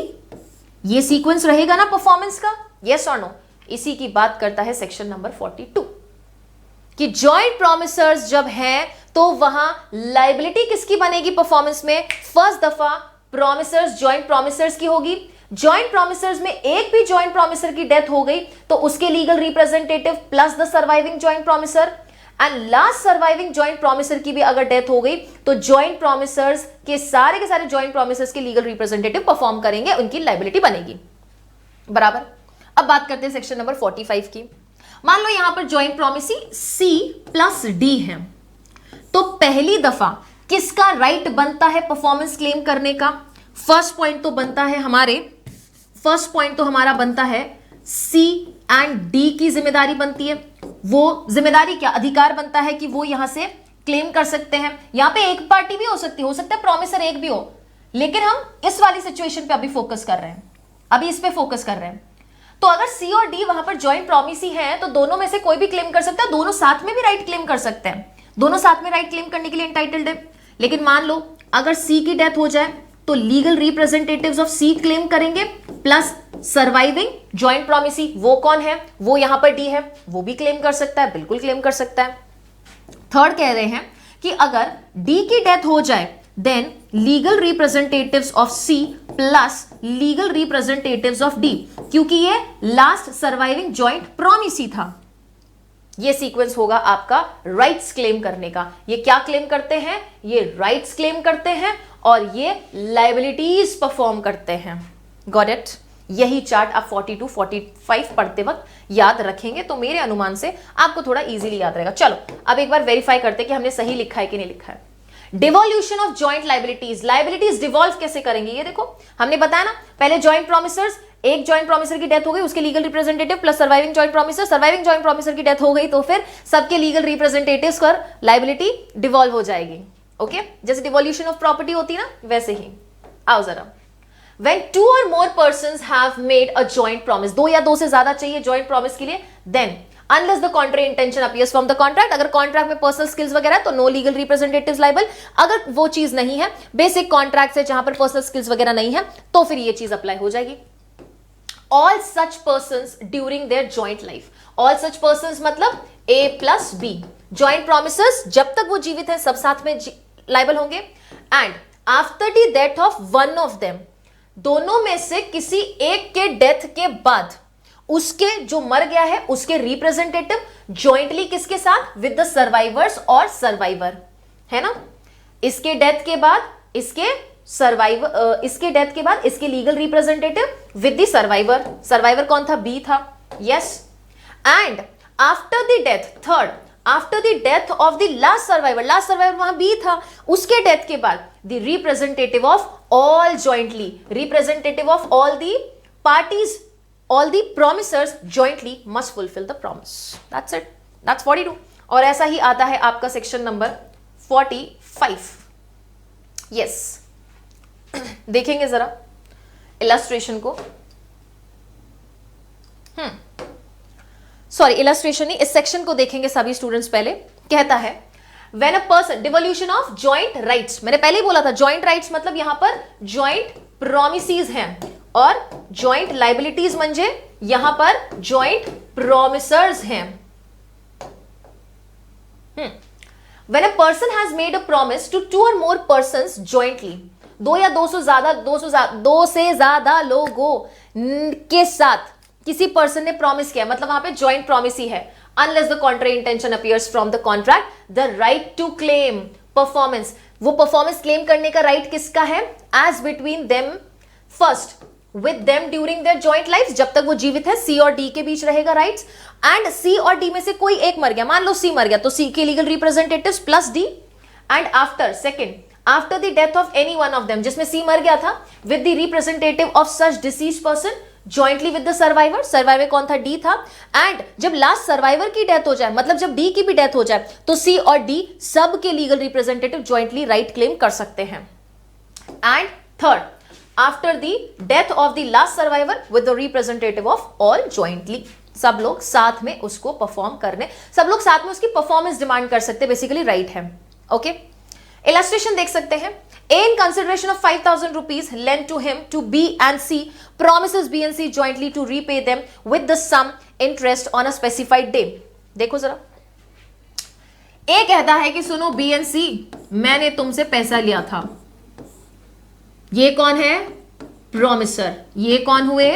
ये सीक्वेंस रहेगा ना परफॉर्मेंस का? यस और नो? इसी की बात करता है सेक्शन नंबर 42 कि जॉइंट प्रॉमिसर्स जब हैं तो वहां लाइबिलिटी किसकी बनेगी परफॉर्मेंस में? फर्स्ट दफा प्रॉमिसर्स जॉइंट प्रॉमिसर्स की होगी। जॉइंट प्रॉमिसर्स में एक भी जॉइंट प्रॉमिसर की डेथ हो गई तो उसके legal representative plus the surviving joint promiser, and last surviving joint promiser की भी अगर डेथ हो गई तो जॉइंट प्रॉमिसर्स के सारे जॉइंट प्रॉमिसर्स के लीगल रिप्रेजेंटेटिव परफॉर्म करेंगे, उनकी लाइबिलिटी बनेगी। बराबर। अब बात करते हैं सेक्शन नंबर 45 की। मान लो यहां पर joint promisee C plus D है, तो पहली दफा किसका राइट बनता है परफॉर्मेंस क्लेम करने का? फर्स्ट पॉइंट तो हमारा बनता है सी एंड डी की जिम्मेदारी बनती है। वो जिम्मेदारी क्या, अधिकार बनता है कि वो यहां से क्लेम कर सकते हैं। यहां पे एक पार्टी भी हो सकता है प्रॉमिसर एक भी हो, लेकिन हम इस वाली सिचुएशन पे अभी फोकस कर रहे हैं। अभी इस पे फोकस कर रहे हैं। तो अगर सी और डी वहां पर ज्वाइंट प्रॉमिसी है तो दोनों में से कोई भी क्लेम कर सकता है, दोनों साथ में भी राइट क्लेम कर सकते हैं, दोनों साथ में राइट क्लेम करने के लिए एंटाइटल्ड है। लेकिन मान लो अगर सी की डेथ हो जाए तो legal representatives of C claim करेंगे, प्लस सर्वाइविंग ज्वाइंट प्रॉमिसी वो कौन है, वो यहां पर डी है, वो भी क्लेम कर सकता है, बिल्कुल क्लेम कर सकता है। थर्ड कह रहे हैं कि अगर डी की डेथ हो जाए then legal representatives of C plus legal representatives of D, क्योंकि ये लास्ट सर्वाइविंग ज्वाइंट प्रॉमिसी था। ये सीक्वेंस होगा आपका राइट्स क्लेम करने का। ये क्या क्लेम करते हैं, ये राइट्स क्लेम करते हैं और ये लायबिलिटीज परफॉर्म करते हैं। Got it? यही चार्ट आप 42 45 पढ़ते वक्त याद रखेंगे तो मेरे अनुमान से आपको थोड़ा इजीली याद रहेगा। चलो अब एक बार वेरीफाई करते हैं कि हमने सही लिखा है कि नहीं लिखा है। Devolution of joint liabilities, liabilities devolve कैसे करेंगे, ये देखो हमने बताया ना, पहले जॉइंट प्रोमिसर्स, एक जॉइंट प्रोमिसर की डेथ हो गई, उसके legal representative plus surviving joint promisor, surviving joint promisor की डेथ हो गई तो फिर सबके लीगल रिप्रेजेंटेटिव्स पर लायबिलिटी डिवॉल्व हो जाएगी। ओके, जैसे डिवोल्यूशन ऑफ प्रॉपर्टी होती है ना, वैसे ही। आओ जरा, when two or more persons have made a joint promise, दो या दो से ज्यादा चाहिए joint promise के लिए, then unless the contrary intention appears from the contract, अगर कॉन्ट्रैक्ट में पर्सनल स्किल्स वगैरह है तो नो लीगल रिप्रेजेंटेटिव्स लाइबल। अगर वो चीज नहीं है, बेसिक कॉन्ट्रैक्ट है जहां पर पर्सनल स्किल्स वगैरह नहीं है, तो फिर ये चीज अप्लाई हो जाएगी। All such persons during their joint life, all such persons मतलब ए प्लस बी, जॉइंट प्रोमिसर्स जब तक वो जीवित है सब साथ में लाइबल होंगे। And after the death of one of them, दोनों में से किसी एक के डेथ के बाद उसके जो मर गया है उसके रिप्रेजेंटेटिव जॉइंटली किसके साथ, विद द सर्वाइवर्स और सर्वाइवर, है ना। इसके डेथ के बाद इसके सर्वाइवर, इसके डेथ के बाद इसके legal representative with the survivor, survivor कौन था, बी था, yes. And after the death, third, after the death of the last survivor वहां बी था, उसके डेथ के बाद the representative of all jointly, representative of all the parties, all the promisers jointly must fulfill the promise. That's it. That's 42. और ऐसा ही आता है आपका सेक्शन नंबर 45. Yes. देखेंगे जरा इलस्ट्रेशन को। सॉरी, इलस्ट्रेशन नहीं, इस सेक्शन को देखेंगे सभी स्टूडेंट्स। पहले कहता है when a person, devolution of joint rights, मैंने पहले ही बोला था joint rights मतलब यहां पर joint promises हैं और joint liabilities म्हणजे यहां पर joint promisers हैं। When a person has made a promise to two or more persons jointly, दो या दो से ज्यादा लोगों के साथ किसी पर्सन ने प्रॉमिस किया, मतलब वहां पे जॉइंट प्रॉमिस ही है। Unless the contrary intention appears from the contract, the right to claim performance, वो परफॉर्मेंस क्लेम करने का राइट किसका है, as between them first with them during their joint lives, जब तक वो जीवित है सी और डी के बीच रहेगा राइट्स। एंड सी और डी में से कोई एक मर गया, मान लो सी मर गया तो सी के legal representatives plus D. And after second, after the death of any one of them, जिसमें सी मर गया था, with the representative of such deceased person jointly with the survivor, survivor कौन था, डी था। एंड जब लास्ट सर्वाइवर की death हो जाए, मतलब जब डी की भी डेथ हो जाए, तो सी और डी सब के legal representative jointly right claim कर सकते हैं। And third, after the death of the last survivor with the representative of all jointly, सब लोग साथ में उसको परफॉर्म करने, सब लोग साथ में उसकी परफॉर्मेंस डिमांड कर सकते, बेसिकली राइट है। ओके, इलस्ट्रेशन देख सकते हैं। A in consideration of 5,000 rupees lent to him to B and C promises B and C jointly to repay them with the sum interest on a specified day. देखो जरा, A कहता है कि सुनो B and C, मैंने तुमसे पैसा लिया था। ये कौन है, promiser, ये कौन हुए,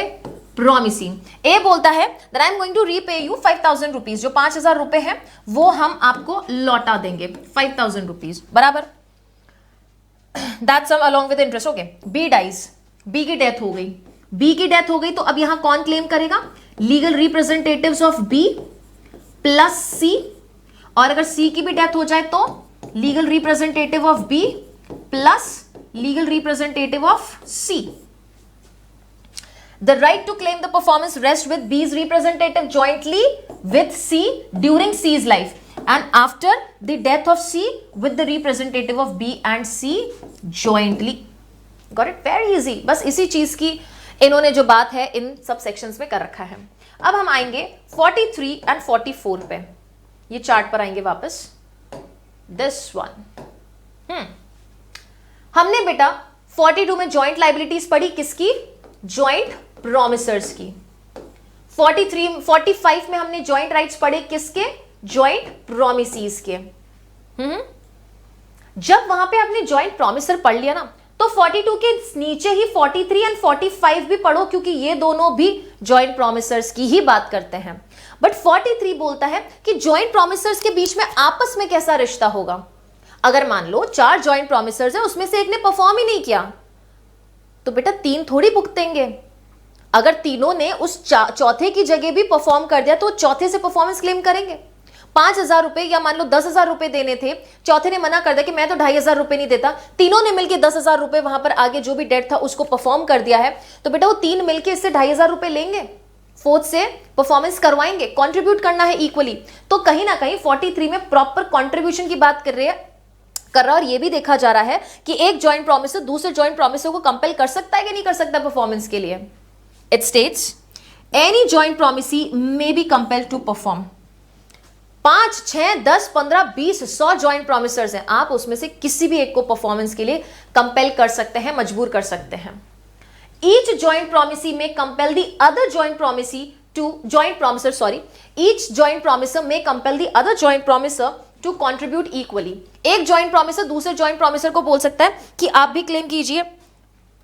promisee। A बोलता है that I am going to repay you 5,000 rupees, जो 5,000 रुपए है वो हम आपको लौटा देंगे, 5,000 rupees बराबर। That sum along with interest. Okay. B dies. B की डेथ हो गई, B की डेथ हो गई तो अब यहां कौन क्लेम करेगा, legal representatives of B plus C, और अगर C की भी डेथ हो जाए तो legal representative of B plus legal representative of C। The right to claim the performance rests with B's representative jointly with C during C's life, and after the death of C with the representative of B and C jointly. Got it? Very easy. बस इसी चीज की इन्होंने जो बात है इन सब sections में कर रखा है। अब हम आएंगे 43 एंड 44 पे, ये चार्ट पर आएंगे वापस, दिस वन। हमने बेटा 42 में जॉइंट लाइबिलिटीज पढ़ी, किसकी? जॉइंट प्रोमिसर्स की। 45 में हमने जॉइंट राइट्स पढ़े, किसके? जॉइंट प्रोमिसीज के। जब वहां पे आपने जॉइंट प्रोमिसर पढ़ लिया ना, तो 42 के नीचे ही 43 एंड 45 भी पढ़ो, क्योंकि ये दोनों भी जॉइंट प्रोमिसर्स की ही बात करते हैं। बट 43 बोलता है कि जॉइंट प्रोमिसर्स के बीच में आपस में कैसा रिश्ता होगा। अगर मान लो 4 जॉइंट प्रोमिसर्स हैं, उसमें से एक ने परफॉर्म ही नहीं किया, तो बेटा 3 थोड़ी भुगतेंगे। अगर तीनों ने उस चौथे की जगह भी परफॉर्म कर दिया, तो चौथे से परफॉर्मेंस क्लेम करेंगे। 5,000 रुपए या मान लो 10,000 रुपए देने थे, चौथे ने मना कर दिया कि मैं तो 2,500 रुपए नहीं देता, तीनों ने मिलकर 10,000 रुपए वहां पर आगे जो भी डेट था उसको परफॉर्म कर दिया है, तो बेटा वो 3 मिलकर इससे 2,500 रुपए लेंगे, फोर्थ से परफॉर्मेंस करवाएंगे, कंट्रीब्यूट करना है इक्वली। तो कहीं ना कहीं 43 में प्रॉपर कंट्रीब्यूशन की बात कर रहा है, और ये भी देखा जा रहा है कि एक जॉइंट प्रोमिसर दूसरे जॉइंट प्रोमिसर को कंपेल कर सकता है कि नहीं कर सकता परफॉर्मेंस के लिए। It states any joint promisee may be compelled to perform. 5, 6, 10, 15, 20, 100 joint promisors हैं, आप उसमें से किसी भी एक को परफॉर्मेंस के लिए कंपेल कर सकते हैं, मजबूर कर सकते हैं। Each joint promisee may compel the other joint promisee to joint promisor, sorry, each joint promisor may compel the other joint promisor to contribute equally. एक जॉइंट प्रोमिसर दूसरे जॉइंट प्रोमिसर को बोल सकता है कि आप भी क्लेम कीजिए,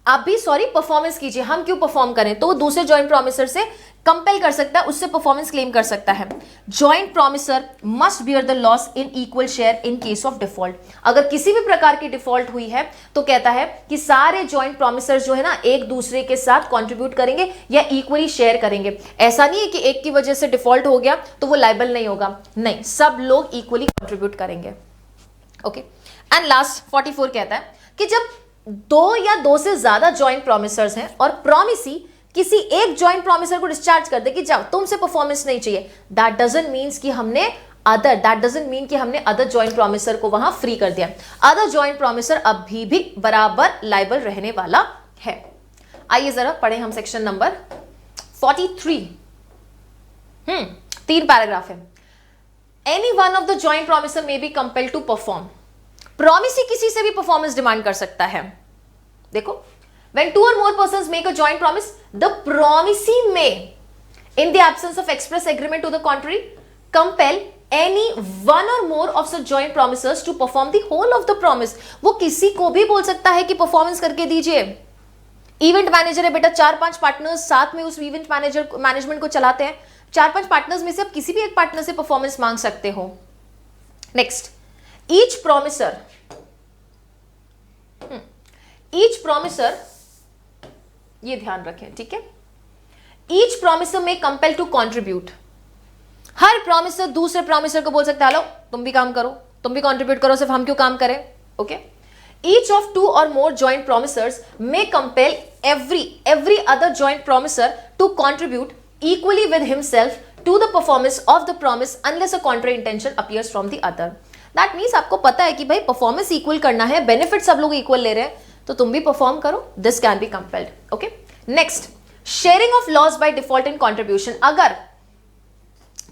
आप भी परफॉर्मेंस कीजिए, हम क्यों परफॉर्म करें, तो वो दूसरे जॉइंट प्रोमिसर से कंपेल कर सकता है, उससे परफॉर्मेंस क्लेम कर सकता है। Joint promisor must bear the loss in equal share in case of default. अगर किसी भी प्रकार की डिफॉल्ट हुई है तो कहता है कि सारे जॉइंट प्रोमिसर जो है ना एक दूसरे के साथ कंट्रीब्यूट करेंगे या इक्वली शेयर करेंगे। ऐसा नहीं है कि एक की वजह से डिफॉल्ट हो गया तो वो लायबल नहीं होगा, नहीं, सब लोग इक्वली कंट्रीब्यूट करेंगे। ओके, एंड लास्ट 44 कहता है कि जब 2 या 2 से ज्यादा जॉइंट प्रोमिसर्स हैं और प्रोमिसी किसी एक जॉइंट प्रोमिसर को डिस्चार्ज कर दे कि जाओ तुमसे परफॉर्मेंस नहीं चाहिए, दैट डजंट मीन कि हमने अदर जॉइंट प्रोमिसर को वहां फ्री कर दिया। अदर जॉइंट प्रोमिसर अभी भी बराबर लायबल रहने वाला है। आइए जरा पढ़े हम सेक्शन नंबर 43। 3 पैराग्राफ है। Any one of the joint promisor may be compelled to perform. Promisee किसी से भी परफॉर्मेंस डिमांड कर सकता है। देखो, when 2 or more persons make a joint promise, the promisee may, in the absence of express agreement to the contrary, compel any one or more of such joint promisers to perform the whole of the promise। वो किसी को भी बोल सकता है कि performance करके दीजिए। इवेंट मैनेजर है बेटा, 4-5 पार्टनर्स साथ में उस इवेंट मैनेजमेंट को चलाते हैं, 4-5 पार्टनर्स में से आप किसी भी एक पार्टनर से परफॉर्मेंस मांग सकते हो। नेक्स्ट, ईच प्रोमिसर, ये ध्यान रखें, ठीक है, each promisor may compel to contribute. हर प्रोमिसर दूसरे प्रोमिसर को बोल सकता है, हेलो तुम भी काम करो, तुम भी कंट्रीब्यूट करो, सिर्फ हम क्यों काम करें। Okay, each of 2 or more joint promisers may compel every other joint promiser to contribute equally with himself to the performance of the promise unless a contrary intention appears from the other। That means आपको पता है कि भाई performance equal करना है, benefit सब लोग equal ले रहे हैं, तो तुम भी परफॉर्म करो, this can be compelled. Okay, next, sharing of loss by default in contribution. अगर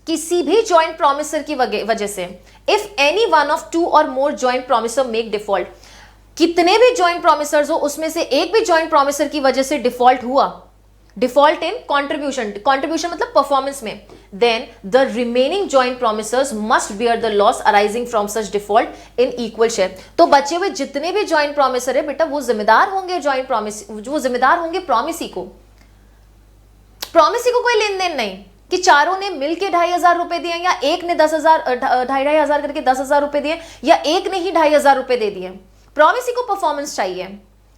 किसी भी जॉइंट प्रोमिसर की वजह से, if any one of 2 or more joint promisor make default, कितने भी जॉइंट प्रोमिसर्स हो उसमें से एक भी जॉइंट प्रोमिसर की वजह से डिफॉल्ट हुआ, डिफॉल्ट इन कंट्रीब्यूशन मतलब परफॉर्मेंस में, then the remaining joint promisers must bear the loss arising from such default in equal share। तो बचे हुए जितने भी जॉइंट प्रोमिसर है बेटा वो जिम्मेदार होंगे प्रोमिसी को कोई लेन देन नहीं कि चारों ने मिलके 2,500 रुपए दिए या एक ने 10,000 2,500 करके 10,000 रुपए दिए या एक ने ही 2,500 रुपए दे दिए। प्रोमिसी को परफॉर्मेंस चाहिए।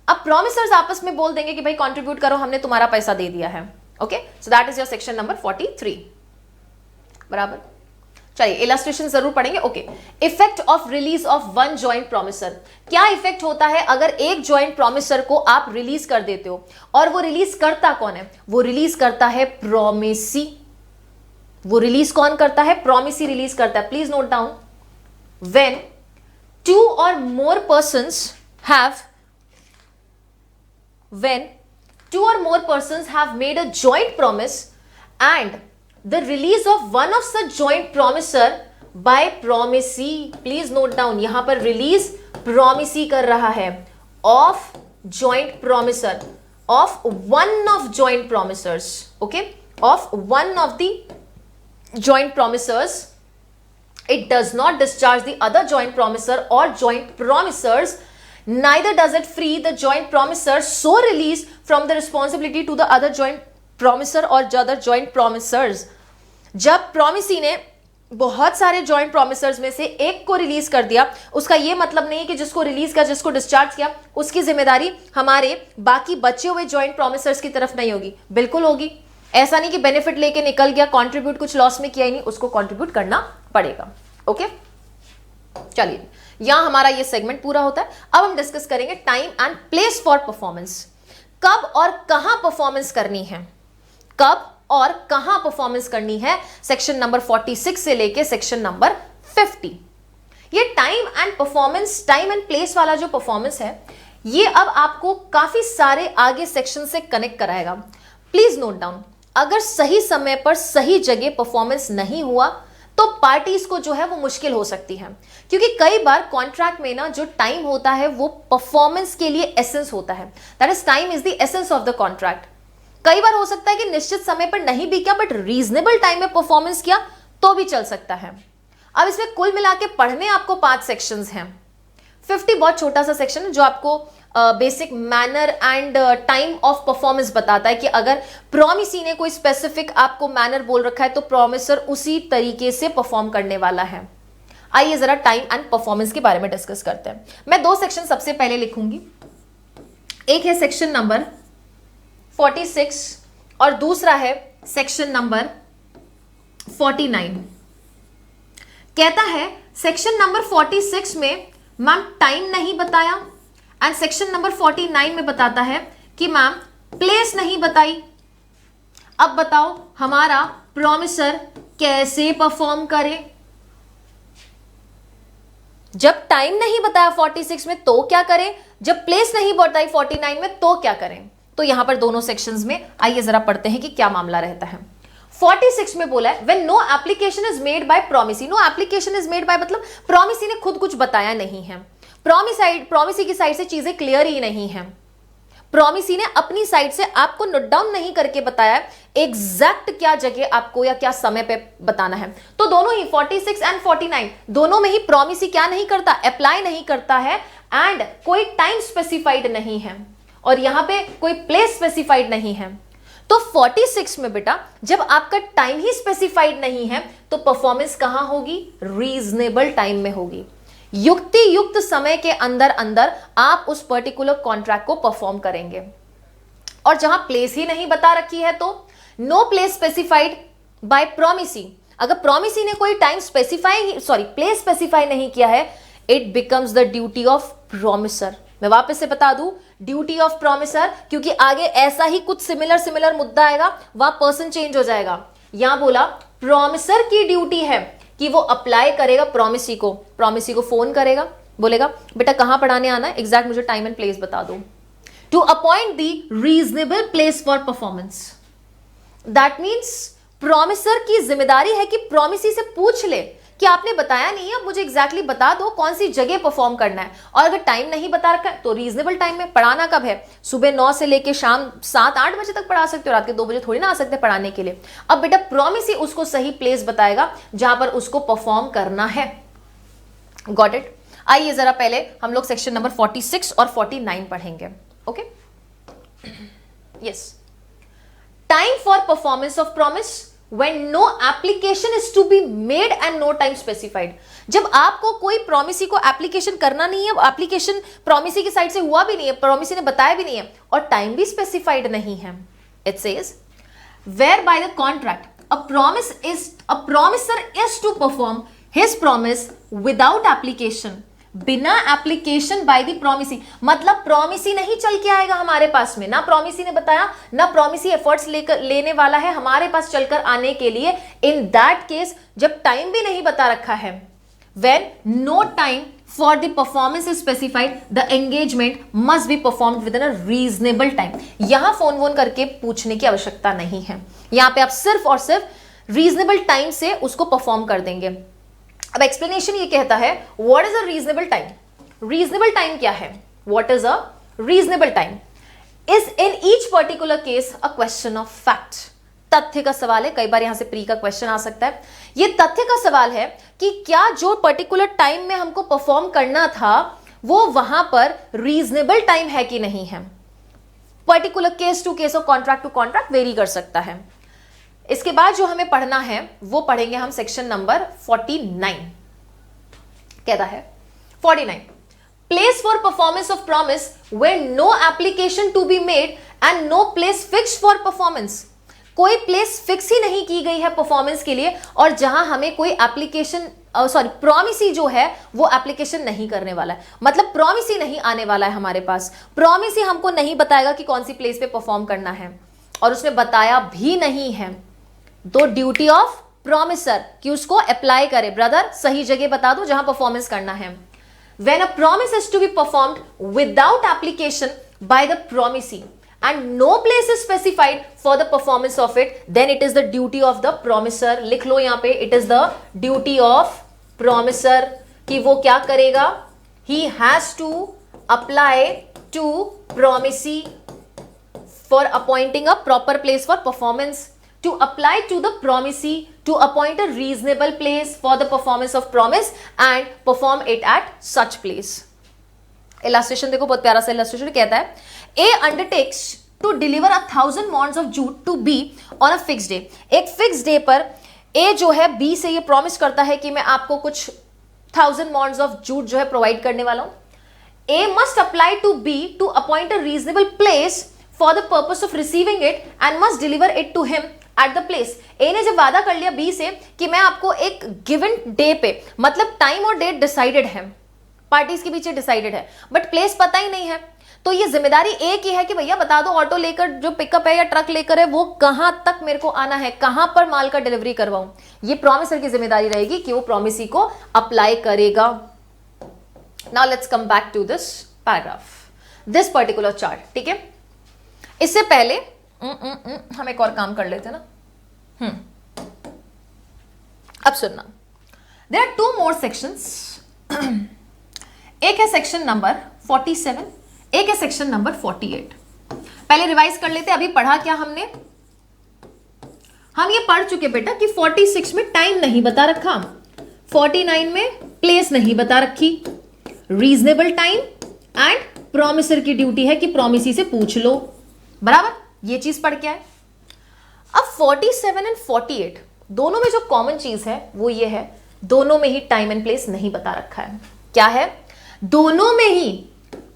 अब प्रोमिसर्स आपस में बोल देंगे कि भाई कंट्रीब्यूट करो, हमने तुम्हारा पैसा दे दिया है। Okay, so that is your section number 43। बराबर, चलिए इलस्ट्रेशन जरूर पढ़ेंगे। Okay, effect of release of 1 joint promisor. क्या इफेक्ट होता है अगर एक जॉइंट प्रोमिसर को आप रिलीज कर देते हो, और वो रिलीज करता कौन है? वो रिलीज करता है प्रोमिसी। वो रिलीज कौन करता है? प्रोमिसी रिलीज करता है। Please note down, when 2 or more persons have, when two or more persons have made a joint promise and the release of one of such joint promisor by promisee, please note down, यहां पर release promisee कर रहा है of joint promisor, of one of joint promisors, okay, of one of the joint promisors, it does not discharge the other joint promisor or joint promisors, neither does it free the joint promisor so release from the responsibility to the other joint promisor or other joint promisors. जब promisee ने बहुत सारे joint प्रोमिसर्स में से एक को release कर दिया, उसका यह मतलब नहीं कि जिसको रिलीज किया, जिसको डिस्चार्ज किया, उसकी जिम्मेदारी हमारे बाकी बचे हुए जॉइंट प्रोमिसर्स की तरफ नहीं होगी, बिल्कुल होगी। ऐसा नहीं कि बेनिफिट लेके निकल गया, कंट्रीब्यूट कुछ लॉस में किया ही नहीं, उसको कंट्रीब्यूट करना पड़ेगा। ओके, चलिए यहां हमारा ये सेगमेंट पूरा होता है। अब हम डिस्कस करेंगे time and place for performance. कब और कहां परफॉर्मेंस करनी है, कब और कहां परफॉर्मेंस करनी है, सेक्शन नंबर 46 से लेके सेक्शन नंबर 50। ये time and performance, time and place वाला जो परफॉर्मेंस है, ये अब आपको काफी सारे आगे सेक्शन से कनेक्ट कराएगा। प्लीज नोट डाउन, अगर सही समय पर सही जगह परफॉर्मेंस नहीं हुआ तो पार्टीज को जो है वो मुश्किल हो सकती है, क्योंकि कई बार कॉन्ट्रैक्ट में ना जो टाइम होता है वो परफॉर्मेंस के लिए एसेंस होता है, that is time is the essence of the contract. कई बार हो सकता है कि निश्चित समय पर नहीं भी किया बट रीजनेबल टाइम में परफॉर्मेंस किया तो भी चल सकता है। अब इसमें कुल मिला के पढ़ने आपको 5 सेक्शंस हैं। 50 बहुत छोटा सा सेक्शन है जो आपको basic manner and time of performance बताता है कि अगर प्रॉमिसी ने कोई स्पेसिफिक आपको मैनर बोल रखा है तो प्रॉमिसर उसी तरीके से परफॉर्म करने वाला है। आइए जरा टाइम एंड परफॉर्मेंस के बारे में डिस्कस करते हैं। मैं 2 सेक्शन सबसे पहले लिखूंगी, एक है सेक्शन नंबर 46 और दूसरा है सेक्शन नंबर 49। कहता है सेक्शन नंबर 46 में मैम टाइम नहीं बताया एंड सेक्शन नंबर 49 में बताता है कि मैम प्लेस नहीं बताई। अब बताओ हमारा प्रॉमिसर कैसे परफॉर्म करे। जब टाइम नहीं बताया 46 में तो क्या करें, जब प्लेस नहीं बताई 49 में तो क्या करें। तो यहां पर दोनों सेक्शंस में आइए जरा पढ़ते हैं कि क्या मामला रहता है। 46 में बोला है when no application is made by promisee. No application is made by मतलब प्रॉमिसी ने खुद कुछ बताया नहीं है, प्रॉमिसी की साइड से चीजें क्लियर ही नहीं है, प्रॉमिसी ने अपनी साइड से आपको नोट डाउन नहीं करके बताया एग्जैक्ट क्या जगह आपको या क्या समय पे बताना है। तो दोनों ही 46 एंड 49 दोनों में ही प्रॉमिसी क्या नहीं करता, अप्लाई नहीं करता है एंड कोई टाइम स्पेसिफाइड नहीं है और यहां पे कोई प्लेस स्पेसिफाइड नहीं है। तो 46 में बेटा जब आपका टाइम ही स्पेसिफाइड नहीं है तो परफॉर्मेंस कहां होगी, रीजनेबल टाइम में होगी। युक्ति युक्त समय के अंदर अंदर आप उस पर्टिकुलर कॉन्ट्रैक्ट को परफॉर्म करेंगे। और जहां प्लेस ही नहीं बता रखी है तो no place specified by promisee. अगर प्रॉमिसी ने कोई टाइम प्लेस स्पेसिफाई नहीं किया है, it becomes the duty of promiser. मैं वापस से बता दूं, ड्यूटी ऑफ प्रॉमिसर, क्योंकि आगे ऐसा ही कुछ सिमिलर मुद्दा आएगा, वहां पर्सन चेंज हो जाएगा। यहां बोला प्रॉमिसर की ड्यूटी है कि वो अप्लाई करेगा प्रॉमिसी को फोन करेगा, बोलेगा बेटा कहां पढ़ाने आना है, एग्जैक्ट मुझे टाइम एंड प्लेस बता दो, to appoint the reasonable place for performance. That means promisor की जिम्मेदारी है कि प्रॉमिसी से पूछ ले कि आपने बताया नहीं है, अब मुझे एग्जैक्टली बता दो कौन सी जगह परफॉर्म करना है। और अगर टाइम नहीं बता रखा है तो रीजनेबल टाइम में पढ़ाना कब है, सुबह 9 से लेके शाम 7-8 बजे तक पढ़ा सकते हो, रात के 2 बजे थोड़ी ना आ सकते पढ़ाने के लिए। अब बेटा प्रॉमिसी उसको सही प्लेस बताएगा जहां पर उसको परफॉर्म करना है। Got it. आइए जरा पहले हम लोग सेक्शन नंबर 46 और 49 पढ़ेंगे। Okay, yes. Time for performance of promise when no application is to be made and no time specified। जब आपको कोई प्रॉमिसी को एप्लीकेशन करना नहीं है, एप्लीकेशन प्रॉमिसी की साइड से हुआ भी नहीं है, प्रॉमिसी ने बताया भी नहीं है और टाइम भी स्पेसिफाइड नहीं है। It says where by the contract a promiser is to perform his promise without application, बिना एप्लीकेशन बाय द प्रॉमिसी। मतलब प्रॉमिसी नहीं चल के आएगा हमारे पास में, ना प्रॉमिसी ने बताया ना प्रॉमिसी एफर्ट्स लेने वाला है हमारे पास चलकर आने के लिए। इन दैट केस जब टाइम भी नहीं बता रखा है, when no time for the performance is specified, the engagement must be performed within a reasonable time. यहां फोन वोन करके पूछने की आवश्यकता नहीं है, यहां पे आप सिर्फ और सिर्फ रीजनेबल टाइम से उसको परफॉर्म कर देंगे. अब एक्सप्लेनेशन ये कहता है what is a reasonable time. Reasonable time क्या है? What is a reasonable time is in each particular case a question of fact. तथ्य का सवाल है, कई बार यहां से प्री का क्वेश्चन आ सकता है. ये तथ्य का सवाल है कि क्या जो पर्टिकुलर टाइम में हमको परफॉर्म करना था वो वहां पर रीजनेबल टाइम है कि नहीं है. पर्टिकुलर केस टू केस और कॉन्ट्रैक्ट टू कॉन्ट्रैक्ट वेरी कर सकता है. इसके बाद जो हमें पढ़ना है वो पढ़ेंगे हम सेक्शन नंबर 49. कहता है 49 place for performance of promise where no application to be made and no place fix for performance. कोई प्लेस फिक्स ही नहीं की गई है परफॉर्मेंस के लिए और जहां हमें कोई एप्लीकेशन प्रॉमिस ही जो है वो एप्लीकेशन नहीं करने वाला है. मतलब प्रॉमिस ही नहीं आने वाला है हमारे पास. प्रॉमिस ही हमको नहीं बताएगा कि कौन सी प्लेस पे परफॉर्म करना है और उसने बताया भी नहीं है. तो ड्यूटी ऑफ प्रॉमिसर कि उसको अप्लाई करे. ब्रदर सही जगह बता दो जहां परफॉर्मेंस करना है. When a promise is to be performed without application by the promisee and no place is specified for the performance of it, then it is the duty of the promiser. लिख लो यहां पे, it is the duty of promiser कि वो क्या करेगा. he has to apply to promisee for appointing a proper place for performance, to apply to the promisee to appoint a reasonable place for the performance of promise and perform it at such place. Illustration देखो, बहुत प्यारा सा illustration. कहता है A undertakes to deliver 1,000 mounds of jute to B on a fixed day. एक fix day पर A जो है B से ये प्रॉमिस करता है कि मैं आपको कुछ 1,000 mounds of jute जो है प्रोवाइड करने वाला हूं. A must apply to B to appoint a reasonable place for the purpose of receiving it and must deliver it to him at the place. A ने जब वादा कर लिया B से कि मैं आपको एक गिवन डे पे, मतलब टाइम और डेट डिसाइडेड है, पार्टीज के पीछे डिसाइडेड है, बट प्लेस पता ही नहीं है, तो ये जिम्मेदारी एक ही है कि भैया बता दो ऑटो लेकर जो पिकअप है या ट्रक लेकर है वो कहां तक मेरे को आना है, कहां पर माल का डिलीवरी करवाऊं. ये प्रॉमिसर की जिम्मेदारी रहेगी कि वो प्रॉमिसी को अप्लाई करेगा. Now let's come back to this paragraph, this particular chart. ठीक है, इससे पहले हम एक और काम कर लेते ना. अब सुनना, देयर आर 2 more sections. एक है सेक्शन नंबर 47, एक है सेक्शन नंबर 48. पहले रिवाइज कर लेते. अभी पढ़ा क्या हमने? हम ये पढ़ चुके बेटा कि 46 में टाइम नहीं बता रखा, 49 में प्लेस नहीं बता रखी, रीजनेबल टाइम एंड प्रॉमिसर की ड्यूटी है कि प्रॉमिसी से पूछ लो. बराबर, ये चीज पढ़ के आए. अब 47 एंड 48 दोनों में जो कॉमन चीज है वो ये है, दोनों में ही टाइम एंड प्लेस नहीं बता रखा है. क्या है? दोनों में ही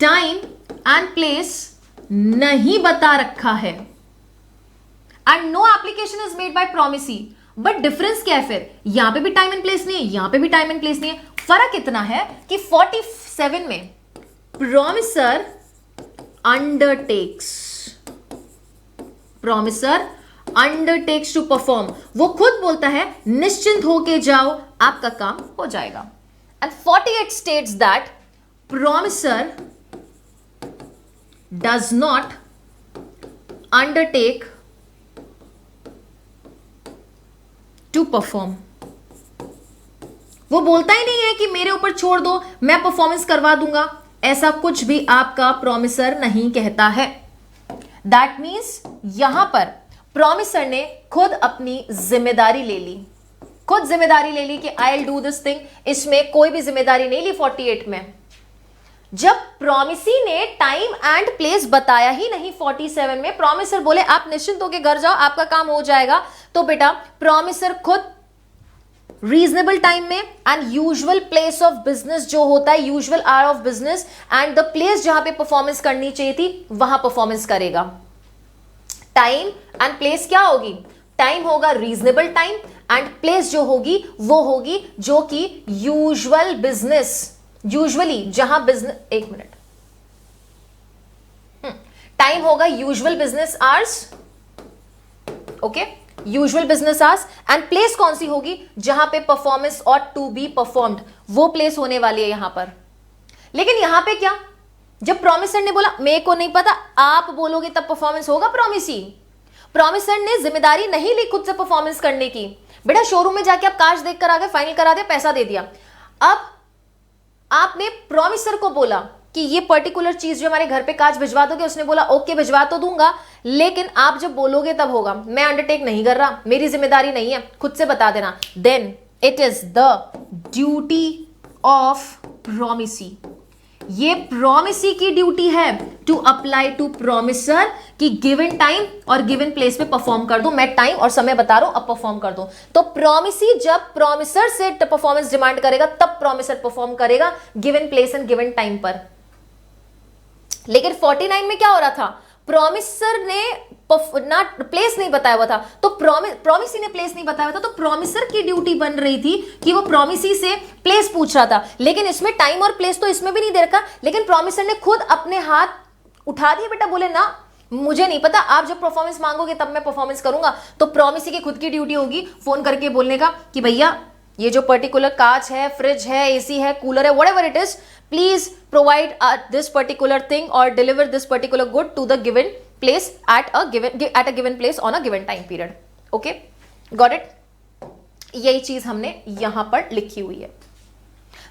टाइम एंड प्लेस नहीं बता रखा है. And no application is made by promisee. But difference क्या है फिर? यहां पे भी टाइम एंड प्लेस नहीं है, यहां पे भी टाइम एंड प्लेस नहीं है. फर्क इतना है कि 47 में प्रॉमिसर अंडरटेक्स टू परफॉर्म. वो खुद बोलता है निश्चिंत होके जाओ, आपका काम हो जाएगा. And 48 states that promiser does not undertake to perform. वो बोलता ही नहीं है कि मेरे ऊपर छोड़ दो मैं परफॉर्मेंस करवा दूंगा, ऐसा कुछ भी आपका प्रॉमिसर नहीं कहता है. दैट मीन्स यहां पर प्रॉमिसर ने खुद अपनी जिम्मेदारी ले ली, खुद जिम्मेदारी ले ली कि I will do this thing. इसमें कोई भी जिम्मेदारी नहीं ली 48 में. जब प्रॉमिसी ने टाइम एंड प्लेस बताया ही नहीं 47 में, प्रॉमिसर बोले आप निश्चिंत होकर घर जाओ, आपका काम हो जाएगा, तो बेटा प्रॉमिसर खुद रीजनेबल टाइम में and usual place of business जो होता है, usual hour of business and the place जहां पे परफॉर्मेंस करनी चाहिए थी वहां परफॉर्मेंस करेगा. टाइम एंड प्लेस क्या होगी? टाइम होगा रीजनेबल टाइम एंड प्लेस जो होगी वो होगी जो कि यूजुअल बिजनेस, यूजुअली जहां बिजनेस, एक मिनट, टाइम होगा usual business hours. Okay, usual business hours. And place कौन सी होगी? जहां पे परफॉर्मेंस और टू बी परफॉर्म्ड, वो प्लेस होने वाली है यहां पर. लेकिन यहां पे क्या, जब प्रॉमिसर ने बोला मेरे को नहीं पता, आप बोलोगे तब परफॉर्मेंस होगा प्रॉमिसी। प्रॉमिसर ने जिम्मेदारी नहीं ली खुद से परफॉर्मेंस करने की। बेटा शोरूम में जाके आप कांच देख कर आ गए, फाइनल करा दिया, पैसा दे दिया। अब आपने प्रॉमिसर को बोला कि ये पर्टिकुलर चीज जो हमारे घर पे कांच भिजवा दोगे, उसने बोला ओके भिजवा तो दूंगा, लेकिन आप जब बोलोगे तब होगा, मैं अंडरटेक नहीं कर रहा, मेरी जिम्मेदारी नहीं है, खुद से बता देना। Then it is the duty of promisee. ये प्रॉमिसी की ड्यूटी है टू अप्लाई टू प्रॉमिसर कि गिवन टाइम और गिवन प्लेस पे परफॉर्म कर दो। मैं टाइम और समय बता रहा हूं, अब परफॉर्म कर दो। तो प्रॉमिसी जब प्रॉमिसर से परफॉर्मेंस डिमांड करेगा तब प्रॉमिसर परफॉर्म करेगा given place and given time पर। लेकिन 49 में क्या हो रहा था, प्रॉमिसर ने ना प्लेस नहीं बताया हुआ था, तो प्रॉमिसी ने प्लेस नहीं बताया हुआ था, तो प्रॉमिसर की ड्यूटी बन रही थी कि वो प्रॉमिसी से प्लेस पूछ रहा था। लेकिन इसमें टाइम और प्लेस तो इसमें भी नहीं दे रखा, लेकिन प्रॉमिसर ने खुद अपने हाथ उठा दिए। बेटा बोले ना मुझे नहीं पता, आप जब परफॉर्मेंस मांगोगे तब मैं परफॉर्मेंस करूंगा। तो प्रॉमिसी की खुद की ड्यूटी होगी फोन करके बोलने का कि भैया ये जो पर्टिकुलर कांच है, फ्रिज है, एसी है, कूलर है, whatever it is, please provide this particular thing और deliver this particular good to the given place at a given place on a given time period. Okay, got it? यही चीज हमने यहां पर लिखी हुई है।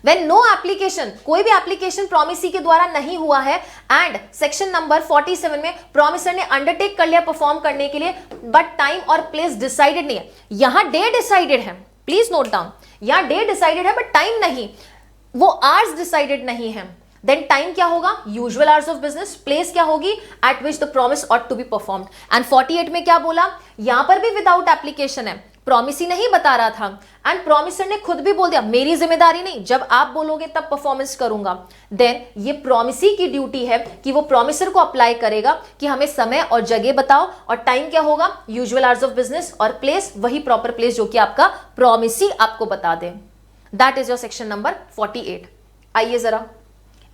When no application, कोई भी एप्लीकेशन प्रॉमिसी के द्वारा नहीं हुआ है एंड सेक्शन नंबर 47 में प्रॉमिसर ने अंडरटेक कर लिया परफॉर्म करने के लिए, बट टाइम और प्लेस डिसाइडेड नहीं है। यहां डे डिसाइडेड है, प्लीज नोट डाउन, यहां डे डिसाइडेड है बट टाइम नहीं, वो आवर्स डिसाइडेड नहीं है। देन टाइम क्या होगा, usual hours of business, place क्या होगी, at which the promise ought to be performed. And 48 में क्या बोला, यहां पर भी विदाउट एप्लीकेशन है, प्रॉमिसी नहीं बता रहा था एंड प्रॉमिसर ने खुद भी बोल दिया मेरी जिम्मेदारी नहीं, जब आप बोलोगे तब परफॉर्मेंस करूंगा। देन ये प्रॉमिसी की ड्यूटी है कि वो प्रॉमिसर को अप्लाई करेगा कि हमें समय और जगह बताओ, और टाइम क्या होगा, यूजुअल आवर्स ऑफ बिजनेस, और प्लेस वही प्रॉपर प्लेस जो कि आपका प्रॉमिसी आपको बता दे। That is your section number 48। आइए जरा,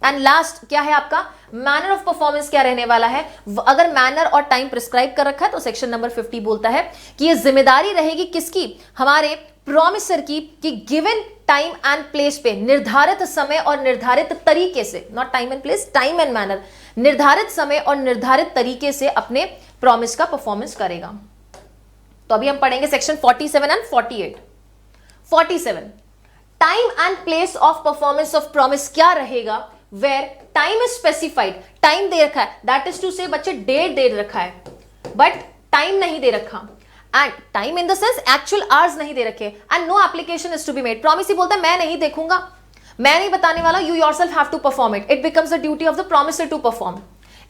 एंड लास्ट क्या है आपका, मैनर ऑफ परफॉर्मेंस क्या रहने वाला है। अगर मैनर और टाइम प्रिस्क्राइब कर रखा है तो सेक्शन नंबर 50 बोलता है कि ये जिम्मेदारी रहेगी किसकी, हमारे प्रॉमिसर की, कि गिवन टाइम एंड प्लेस पे निर्धारित समय और निर्धारित तरीके से, not time and place, time and manner, निर्धारित समय और निर्धारित तरीके से अपने प्रॉमिस का परफॉर्मेंस करेगा। तो अभी हम पढ़ेंगे section 47 and 48। 47, time and place of performance of promise क्या रहेगा, where time is specified, time दे रखा है, दैट इज टू से बच्चे डेट दे रखा है बट टाइम नहीं दे रखा, and time in the sense actual hours नहीं दे रखे, and no application is to be made. Promise ही बोलता है मैं नहीं देखूंगा, मैं नहीं बताने वाला, you yourself have to perform it, it becomes the duty of the promisor to perform.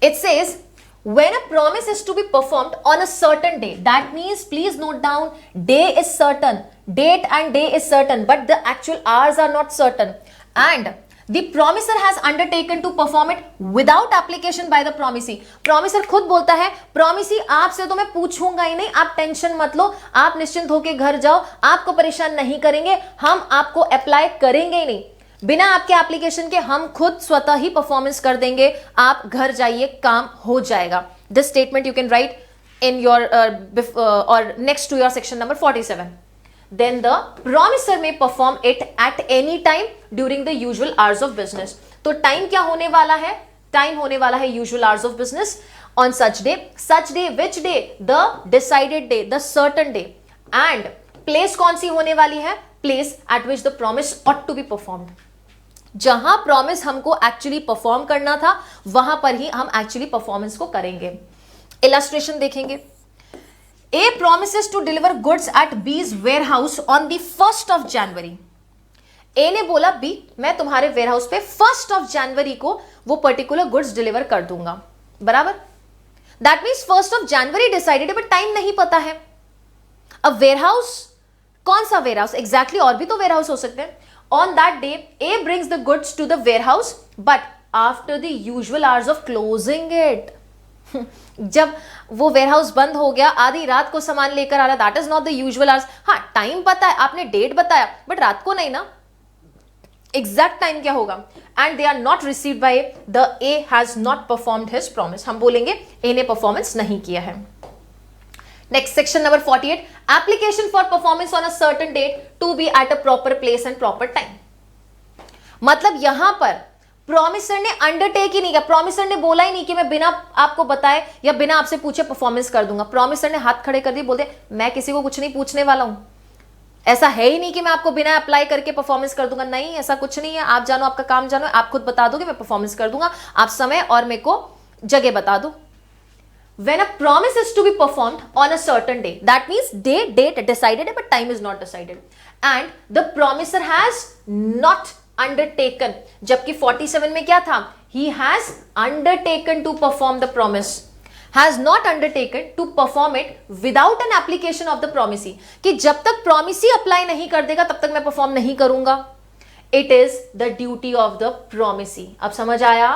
It says when a promise is to be performed on a certain day, that means please note down, day is certain, date and day is certain, but the actual hours are not certain, and the promiser has undertaken to perform it without application by the promisee. promiser खुद बोलता है promisee आपसे तो मैं पूछूंगा ही नहीं, आप tension मत लो, आप निश्चिंत होकर घर जाओ, आपको परेशान नहीं करेंगे, हम आपको अप्लाई करेंगे ही नहीं, बिना आपके एप्लीकेशन के हम खुद स्वतः ही परफॉर्मेंस कर देंगे, आप घर जाइए, काम हो जाएगा। This statement you can write in your और next to your section number 47. Then the promiser may perform it at any time during the usual hours of business. तो टाइम क्या होने वाला है, टाइम होने वाला है usual hours of business on such day, which day, the decided day, the certain day, and place कौन सी होने वाली है, place at which the promise ought to be performed. जहां प्रॉमिस हमको एक्चुअली परफॉर्म करना था वहां पर ही हम एक्चुअली परफॉर्मेंस को करेंगे। इलस्ट्रेशन देखेंगे। A promises to deliver goods at B's warehouse on the 1st of January. A ने बोला B, मैं तुम्हारे वेयरहाउस पे 1st of January को वो पर्टिकुलर गुड्स डिलीवर कर दूंगा, बराबर। That means 1st of January decided है बट टाइम नहीं पता है। अब वेयरहाउस, कौन सा वेयरहाउस एग्जैक्टली, और भी तो वेयरहाउस हो सकते हैं। On that day, A brings the goods to the warehouse, but after the usual hours of closing it. जब वो वेयरहाउस बंद हो गया, आधी रात को सामान लेकर आ रहा, that is not the usual hours. हाँ, टाइम पता है, आपने डेट बताया, बट रात को नहीं ना, एग्जैक्ट टाइम क्या होगा, and they are not received by the A has not performed his promise. हम बोलेंगे ए ने परफॉर्मेंस नहीं किया है। Next section number 48, application for performance on a certain date to be at a proper place and proper time. मतलब यहां पर promiser ने अंडरटेक ही नहीं किया, प्रॉमिसर ने बोला ही नहीं कि मैं बिना आपको बताए या बिना आपसे पूछे परफॉर्मेंस कर दूंगा। प्रॉमिसर ने हाथ खड़े कर दिए, बोलते मैं किसी को कुछ नहीं पूछने वाला हूं, ऐसा है ही नहीं कि मैं आपको बिना अप्लाई करके परफॉर्मेंस कर दूंगा, नहीं ऐसा कुछ नहीं है, आप जानो, आपका काम जानो, आप खुद बता दोगे, मैं परफॉर्मेंस कर दूंगा, आप समय और मेरे को जगह बता दो। When a promise is to be performed on a certain day, that means date decided, but time is not decided, and the promiser has not undertaken, जबकि 47 में क्या था, he has undertaken to perform the promise, has not undertaken to perform it without an application of the promisee, कि जब तक promisee apply नहीं कर देगा तब तक मैं परफॉर्म नहीं करूंगा। It is the duty of the promisee। अब समझ आया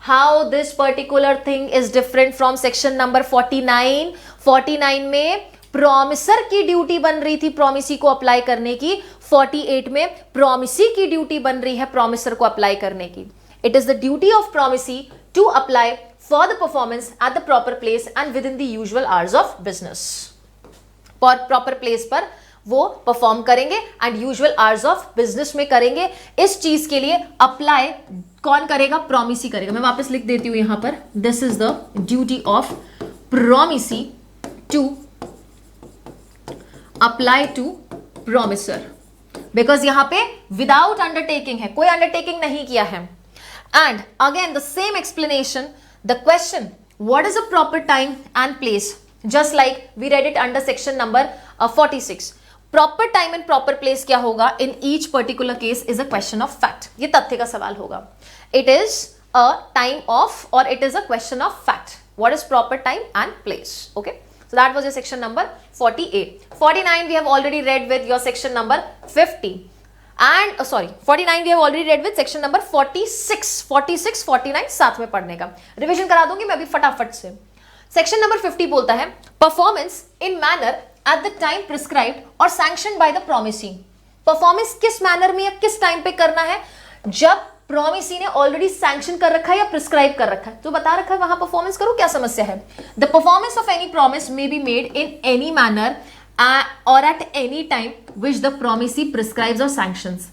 how this particular thing is different from section number 49। 49 में प्रॉमिसर की ड्यूटी बन रही थी प्रॉमिसी को अप्लाई करने की, 48 में प्रॉमिसी की ड्यूटी बन रही है प्रॉमिसर को अप्लाई करने की। It is the duty of promisee to apply for the performance at the proper place and within the usual hours of business. Proper place पर वो परफॉर्म करेंगे and usual hours of business में करेंगे। इस चीज के लिए apply कौन करेगा, प्रॉमिसी करेगा। मैं वापस लिख देती हूं यहां पर, this is the duty of promisee to apply to promisor, because यहां पे विदाउट अंडरटेकिंग है, कोई अंडरटेकिंग नहीं किया है। And again the same explanation, the question what is a proper time and place, just like we read it under section number 46। Proper time and proper place क्या होगा in each particular case is a question of fact, ये तथ्य का सवाल होगा। It is a time of और it is a question of fact, what is proper time and place. Okay, so that was your section number 48. 49 we have already read with your section number 50 and 49 we have already read with section number 46 49 साथ में पढ़ने का revision करा दूंगी मैं अभी फटाफट से। सेक्शन नंबर 50 बोलता है performance in manner at the time prescribed और sanction bye the promisee. Performance किस मैनर में या किस टाइम पे करना है, जब प्रॉमिसी ने ऑलरेडी सैंक्शन कर रखा है या प्रिस्क्राइब कर रखा है, तो बता रखा है वहां परफॉर्मेंस करो, क्या समस्या है। The performance of any promise may be made in any manner or at any time which the promisee prescribes or sanctions.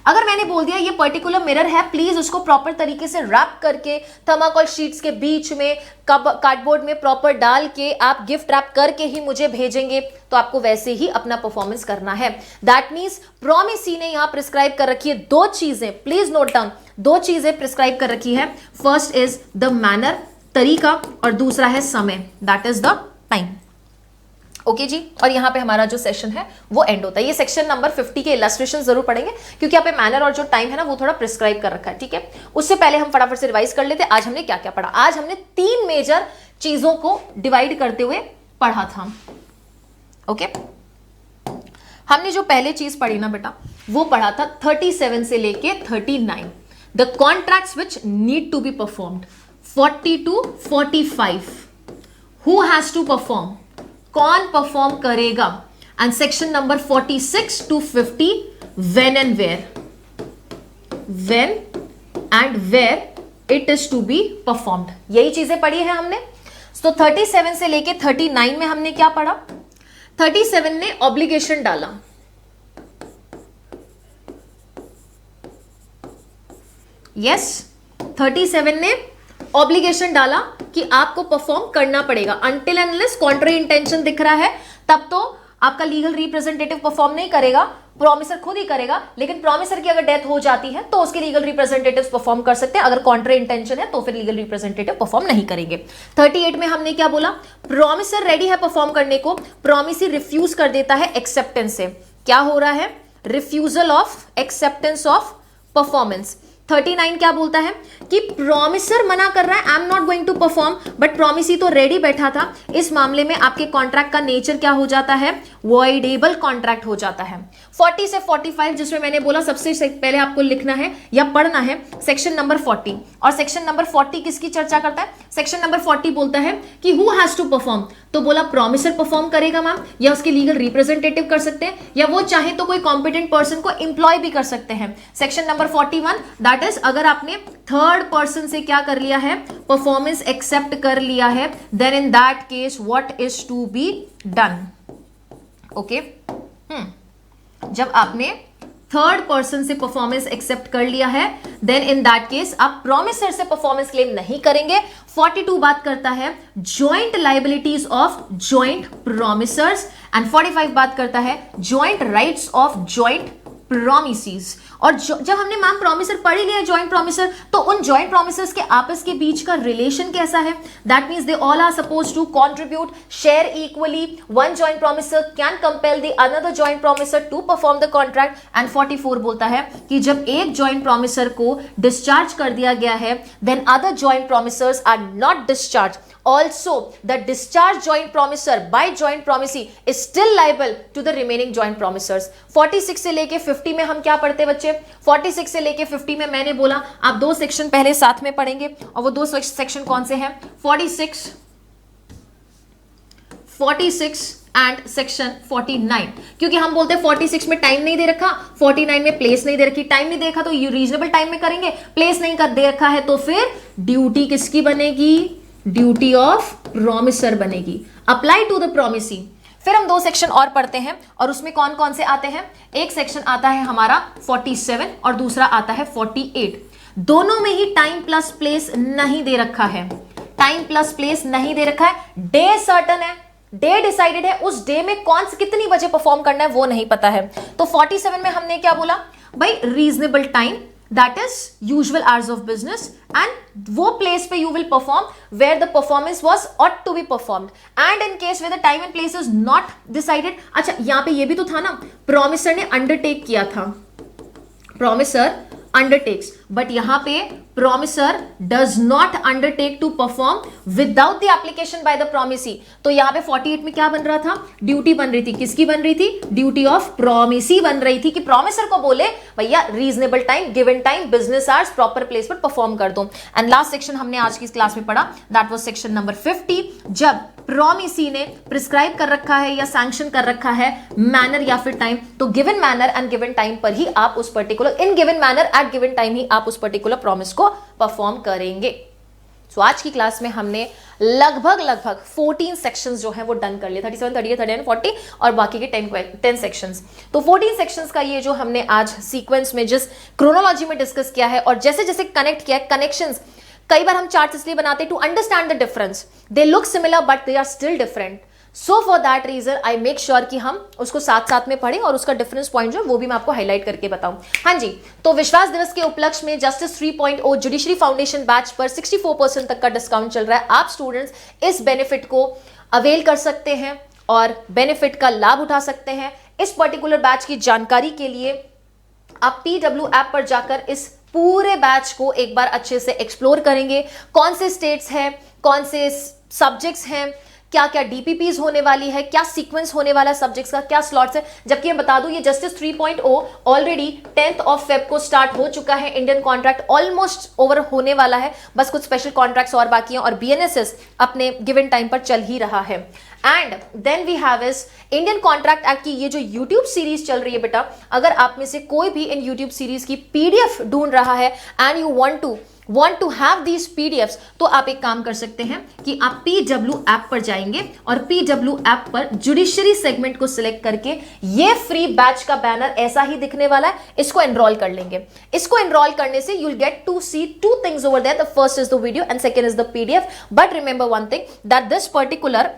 अगर मैंने बोल दिया ये पर्टिकुलर मिरर है, प्लीज उसको प्रॉपर तरीके से रैप करके थर्माकोल शीट्स के बीच में कार्डबोर्ड में प्रॉपर डाल के आप गिफ्ट रैप करके ही मुझे भेजेंगे, तो आपको वैसे ही अपना परफॉर्मेंस करना है। दैट मीन्स प्रॉमिसी ने यहां प्रिस्क्राइब कर रखी है दो चीजें, प्लीज नोट डाउन, दो चीजें प्रिस्क्राइब कर रखी है। फर्स्ट इज द मैनर, तरीका, और दूसरा है समय, that is the time. Okay जी, और यहां पे हमारा जो सेशन है वो एंड होता है। ये सेक्शन नंबर 50 के इलस्ट्रेशन जरूर पढ़ेंगे क्योंकि यहाँ पे मैनर और जो टाइम है ना वो थोड़ा प्रिस्क्राइब कर रखा है, ठीक है। उससे पहले हम फटाफट से रिवाइज कर लेते हैं आज हमने क्या क्या पढ़ा। आज हमने 3 मेजर चीजों को डिवाइड करते हुए पढ़ा था। ओके, हमने जो पहले चीज पढ़ी ना बेटा वो पढ़ा था 37 से लेके 39, the contracts which need to be performed. 40 to 45 who has to perform, कौन परफॉर्म करेगा, and section number 46 to 50 when and where, when and where it is to be performed. यही चीजें पढ़ी है हमने। तो 37 से लेके 39 में हमने क्या पढ़ा, 37 ने ऑब्लिगेशन डाला, यस 37 ने ऑब्लिगेशन डाला कि आपको परफॉर्म करना पड़ेगा। अनटिल एंड अनलेस कॉन्ट्री इंटेंशन दिख रहा है तब तो आपका लीगल रिप्रेजेंटेटिव परफॉर्म नहीं करेगा, प्रॉमिसर खुद ही करेगा। लेकिन प्रॉमिसर की अगर डेथ हो जाती है तो उसके लीगल रिप्रेजेंटेटिव्स परफॉर्म कर सकते हैं। अगर कॉन्ट्री इंटेंशन है तो फिर लीगल रिप्रेजेंटेटिव परफॉर्म नहीं करेंगे। 38 में हमने क्या बोला, प्रॉमिसर रेडी है परफॉर्म करने को, प्रॉमिसी रिफ्यूज कर देता है एक्सेप्टेंस से। क्या हो रहा है, refusal of acceptance of performance. 39 क्या बोलता है कि प्रॉमिसर मना कर रहा है, I am not going to perform, but promisee तो रेडी बैठा था। इस मामले में आपके कॉन्ट्रैक्ट का नेचर क्या हो जाता है, वॉइडेबल कॉन्ट्रैक्ट हो जाता है। 40 से 45 जिसमें मैंने बोला सबसे पहले आपको लिखना है या पढ़ना है सेक्शन नंबर 40। और सेक्शन नंबर 40 किसकी चर्चा करता है, सेक्शन नंबर 40 बोलता है कि हु हैज टू परफॉर्म। तो बोला प्रॉमिसर परफॉर्म करेगा मैम, या उसके लीगल रिप्रेजेंटेटिव कर सकते हैं, या वो चाहे तो कोई कॉम्पिटेंट पर्सन को एम्प्लॉय भी कर सकते हैं। सेक्शन नंबर 41 दैट इज अगर आपने थर्ड पर्सन से क्या कर लिया है, परफॉर्मेंस एक्सेप्ट कर लिया है, then in that case what is to be done. Okay, जब आपने थर्ड पर्सन से परफॉर्मेंस एक्सेप्ट कर लिया है, देन इन दैट केस आप प्रॉमिसर से परफॉर्मेंस क्लेम नहीं करेंगे। 42 बात करता है joint liabilities of joint promisors and 45 बात करता है joint rights of joint promisees. और जब हमने मैम प्रॉमिसर पढ़ ही लिया जॉइंट प्रॉमिसर, तो उन जॉइंट प्रॉमिसर्स के आपस के बीच का रिलेशन कैसा है? That means they all are suppose to contribute, share equally. One joint promisor can compel the another joint promisor to perform the contract. And 44 बोलता है कि जब एक जॉइंट प्रॉमिसर को डिस्चार्ज कर दिया गया है, then other joint promisors are not discharge. Also, the discharged joint promisor by joint promisee is still liable to the remaining joint promisors. 46 से लेके 50 में हम क्या पढ़ते बच्चे? 46 से लेके 50 में मैंने बोला आप दो सेक्शन पहले साथ में पढ़ेंगे, और वो दो सेक्शन कौन से हैं? 46 एंड सेक्शन 49। क्योंकि हम बोलते हैं 46 में टाइम नहीं दे रखा, 49 में प्लेस नहीं दे रखी। टाइम नहीं देखा तो ये रीजनेबल टाइम में करेंगे, प्लेस नहीं कर दे रखा है तो फिर ड्यूटी किसकी बनेगी? ड्यूटी ऑफ प्रॉमिसर बनेगी, अप्लाई टू द प्रॉमिसी। फिर हम दो सेक्शन और पढ़ते हैं, और उसमें कौन कौन से आते हैं? एक सेक्शन आता है हमारा 47 और दूसरा आता है 48। दोनों में ही टाइम प्लस प्लेस नहीं दे रखा है, टाइम प्लस प्लेस नहीं दे रखा है। डे सर्टन है, डे डिसाइडेड है, उस डे में कौन से कितनी बजे परफॉर्म करना है वो नहीं पता है। तो 47 में हमने क्या बोला भाई? Reasonable time, that is usual hours of business, and वो place पे you will perform where the performance was ought to be performed, and in case where the time and place is not decided। अच्छा, यहाँ पे ये भी तो था ना, promiser ने undertake किया था, promiser undertakes, but यहाँ पे promiser does not undertake to perform without the application by the promisee। तो यहाँ पे 48 में क्या बन रहा था? ड्यूटी बन रही थी, किसकी बन रही थी? ड्यूटी ऑफ प्रॉमिसी बन रही थी, कि प्रॉमिसर को बोले भैया reasonable time, given time, business hours, proper place पर परफॉर्म कर दो। एंड लास्ट सेक्शन हमने आज की इस क्लास में पढ़ा, दैट वाज सेक्शन नंबर 50, जब प्रॉमिसी ने प्रिस्क्राइब कर रखा है या सैंक्शन कर रखा है मैनर या फिर टाइम, तो given manner and given time पर ही आप उस particular, in given manner at given time ही आप उस पर्टिकुलर प्रॉमिस को परफॉर्म करेंगे। सो आज की क्लास में हमने लगभग 14 सेक्शंस जो हैं वो डन कर लिए, 37, 38, 39, 40 और बाकी के 10 सेक्शंस। तो 14 सेक्शंस का ये जो हमने आज सीक्वेंस में जिस क्रोनोलॉजी में डिस्कस किया है, और जैसे जैसे कनेक्ट किया है, कनेक्शंस कई बार हम चार्ट्स इसलिए बनाते to understand the difference, they look similar but they are still different. So for that reason I make sure कि हम उसको साथ साथ में पढ़ें, और उसका डिफरेंस पॉइंट जो वो भी मैं आपको हाईलाइट करके बताऊं। हाँ जी, तो विश्वास दिवस के उपलक्ष्य में जस्टिस 3.0 जुडिशरी फाउंडेशन बैच पर 64% तक का डिस्काउंट चल रहा है। आप स्टूडेंट्स इस बेनिफिट को अवेल कर सकते हैं और बेनिफिट का लाभ उठा सकते हैं। इस पर्टिकुलर बैच की जानकारी के लिए आप PW ऐप पर जाकर इस पूरे बैच को एक बार अच्छे से एक्सप्लोर करेंगे। कौन से स्टेट्स हैं, कौन से सब्जेक्ट्स हैं, क्या क्या डीपीपीज होने वाली है, क्या सीक्वेंस होने वाला है सब्जेक्ट्स का, क्या स्लॉट्स है। जबकि मैं बता दूं ये justice 3.0 already 10th of Feb को स्टार्ट हो चुका है। इंडियन कॉन्ट्रैक्ट ऑलमोस्ट ओवर होने वाला है, बस कुछ स्पेशल कॉन्ट्रैक्ट्स और बाकी हैं, और BNSS अपने गिवन टाइम पर चल ही रहा है। And then we have is Indian contract act की ये जो यूट्यूब सीरीज चल रही है बेटा, अगर आप में से कोई भी इन यूट्यूब सीरीज की PDF ढूंढ रहा है and you want to have these PDFs, तो आप एक काम कर सकते हैं कि आप PW ऐप पर जाएंगे और PW ऐप पर जुडिशरी सेगमेंट को सिलेक्ट करके ये फ्री बैच का बैनर ऐसा ही दिखने वाला है, इसको एनरोल कर लेंगे। इसको एनरोल करने से you'll get to see two things over there. The first is the video and second is the PDF. But remember one thing, that this particular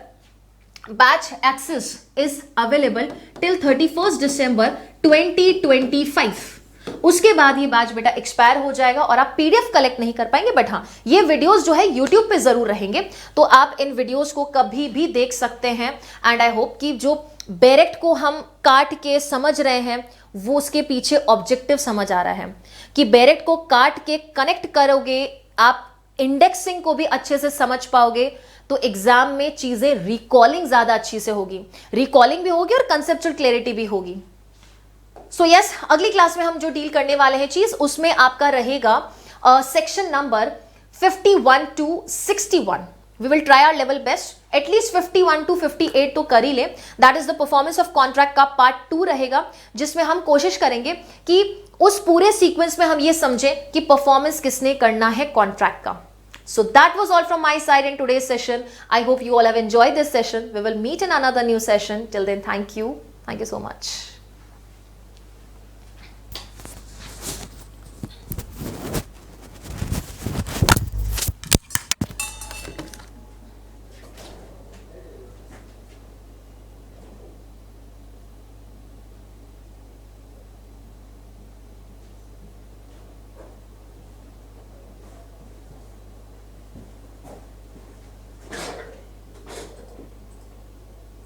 batch access is available till 31st December 2025। उसके बाद ये batch बेटा expire हो जाएगा और आप PDF collect नहीं कर पाएंगे। बट हाँ, ये वीडियोस जो है YouTube पे जरूर रहेंगे, तो आप इन वीडियोस को कभी भी देख सकते हैं। एंड आई होप कि जो बैरेक्ट को हम काट के समझ रहे हैं वो उसके पीछे ऑब्जेक्टिव समझ आ रहा है कि बैरेक्ट को काट के कनेक्ट करोगे, आप इंडेक्सिंग को भी अच्छे से समझ पाओगे, तो एग्जाम में चीजें रिकॉलिंग ज्यादा अच्छी से होगी, रिकॉलिंग भी होगी और कंसेप्चुअल क्लैरिटी भी होगी। सो यस, अगली क्लास में हम जो डील करने वाले हैं चीज, उसमें आपका रहेगा section number 51 to 61। We will try our level best, at least 51 to 58 तो कर ही ले। That is the performance of contract का पार्ट 2 रहेगा, जिसमें हम कोशिश करेंगे कि उस पूरे सीक्वेंस में हम ये समझें कि परफॉर्मेंस किसने करना है कॉन्ट्रैक्ट का। So that was all from my side in today's session. I hope you all have enjoyed this session. We will meet in another new session. Till then, thank you. Thank you so much.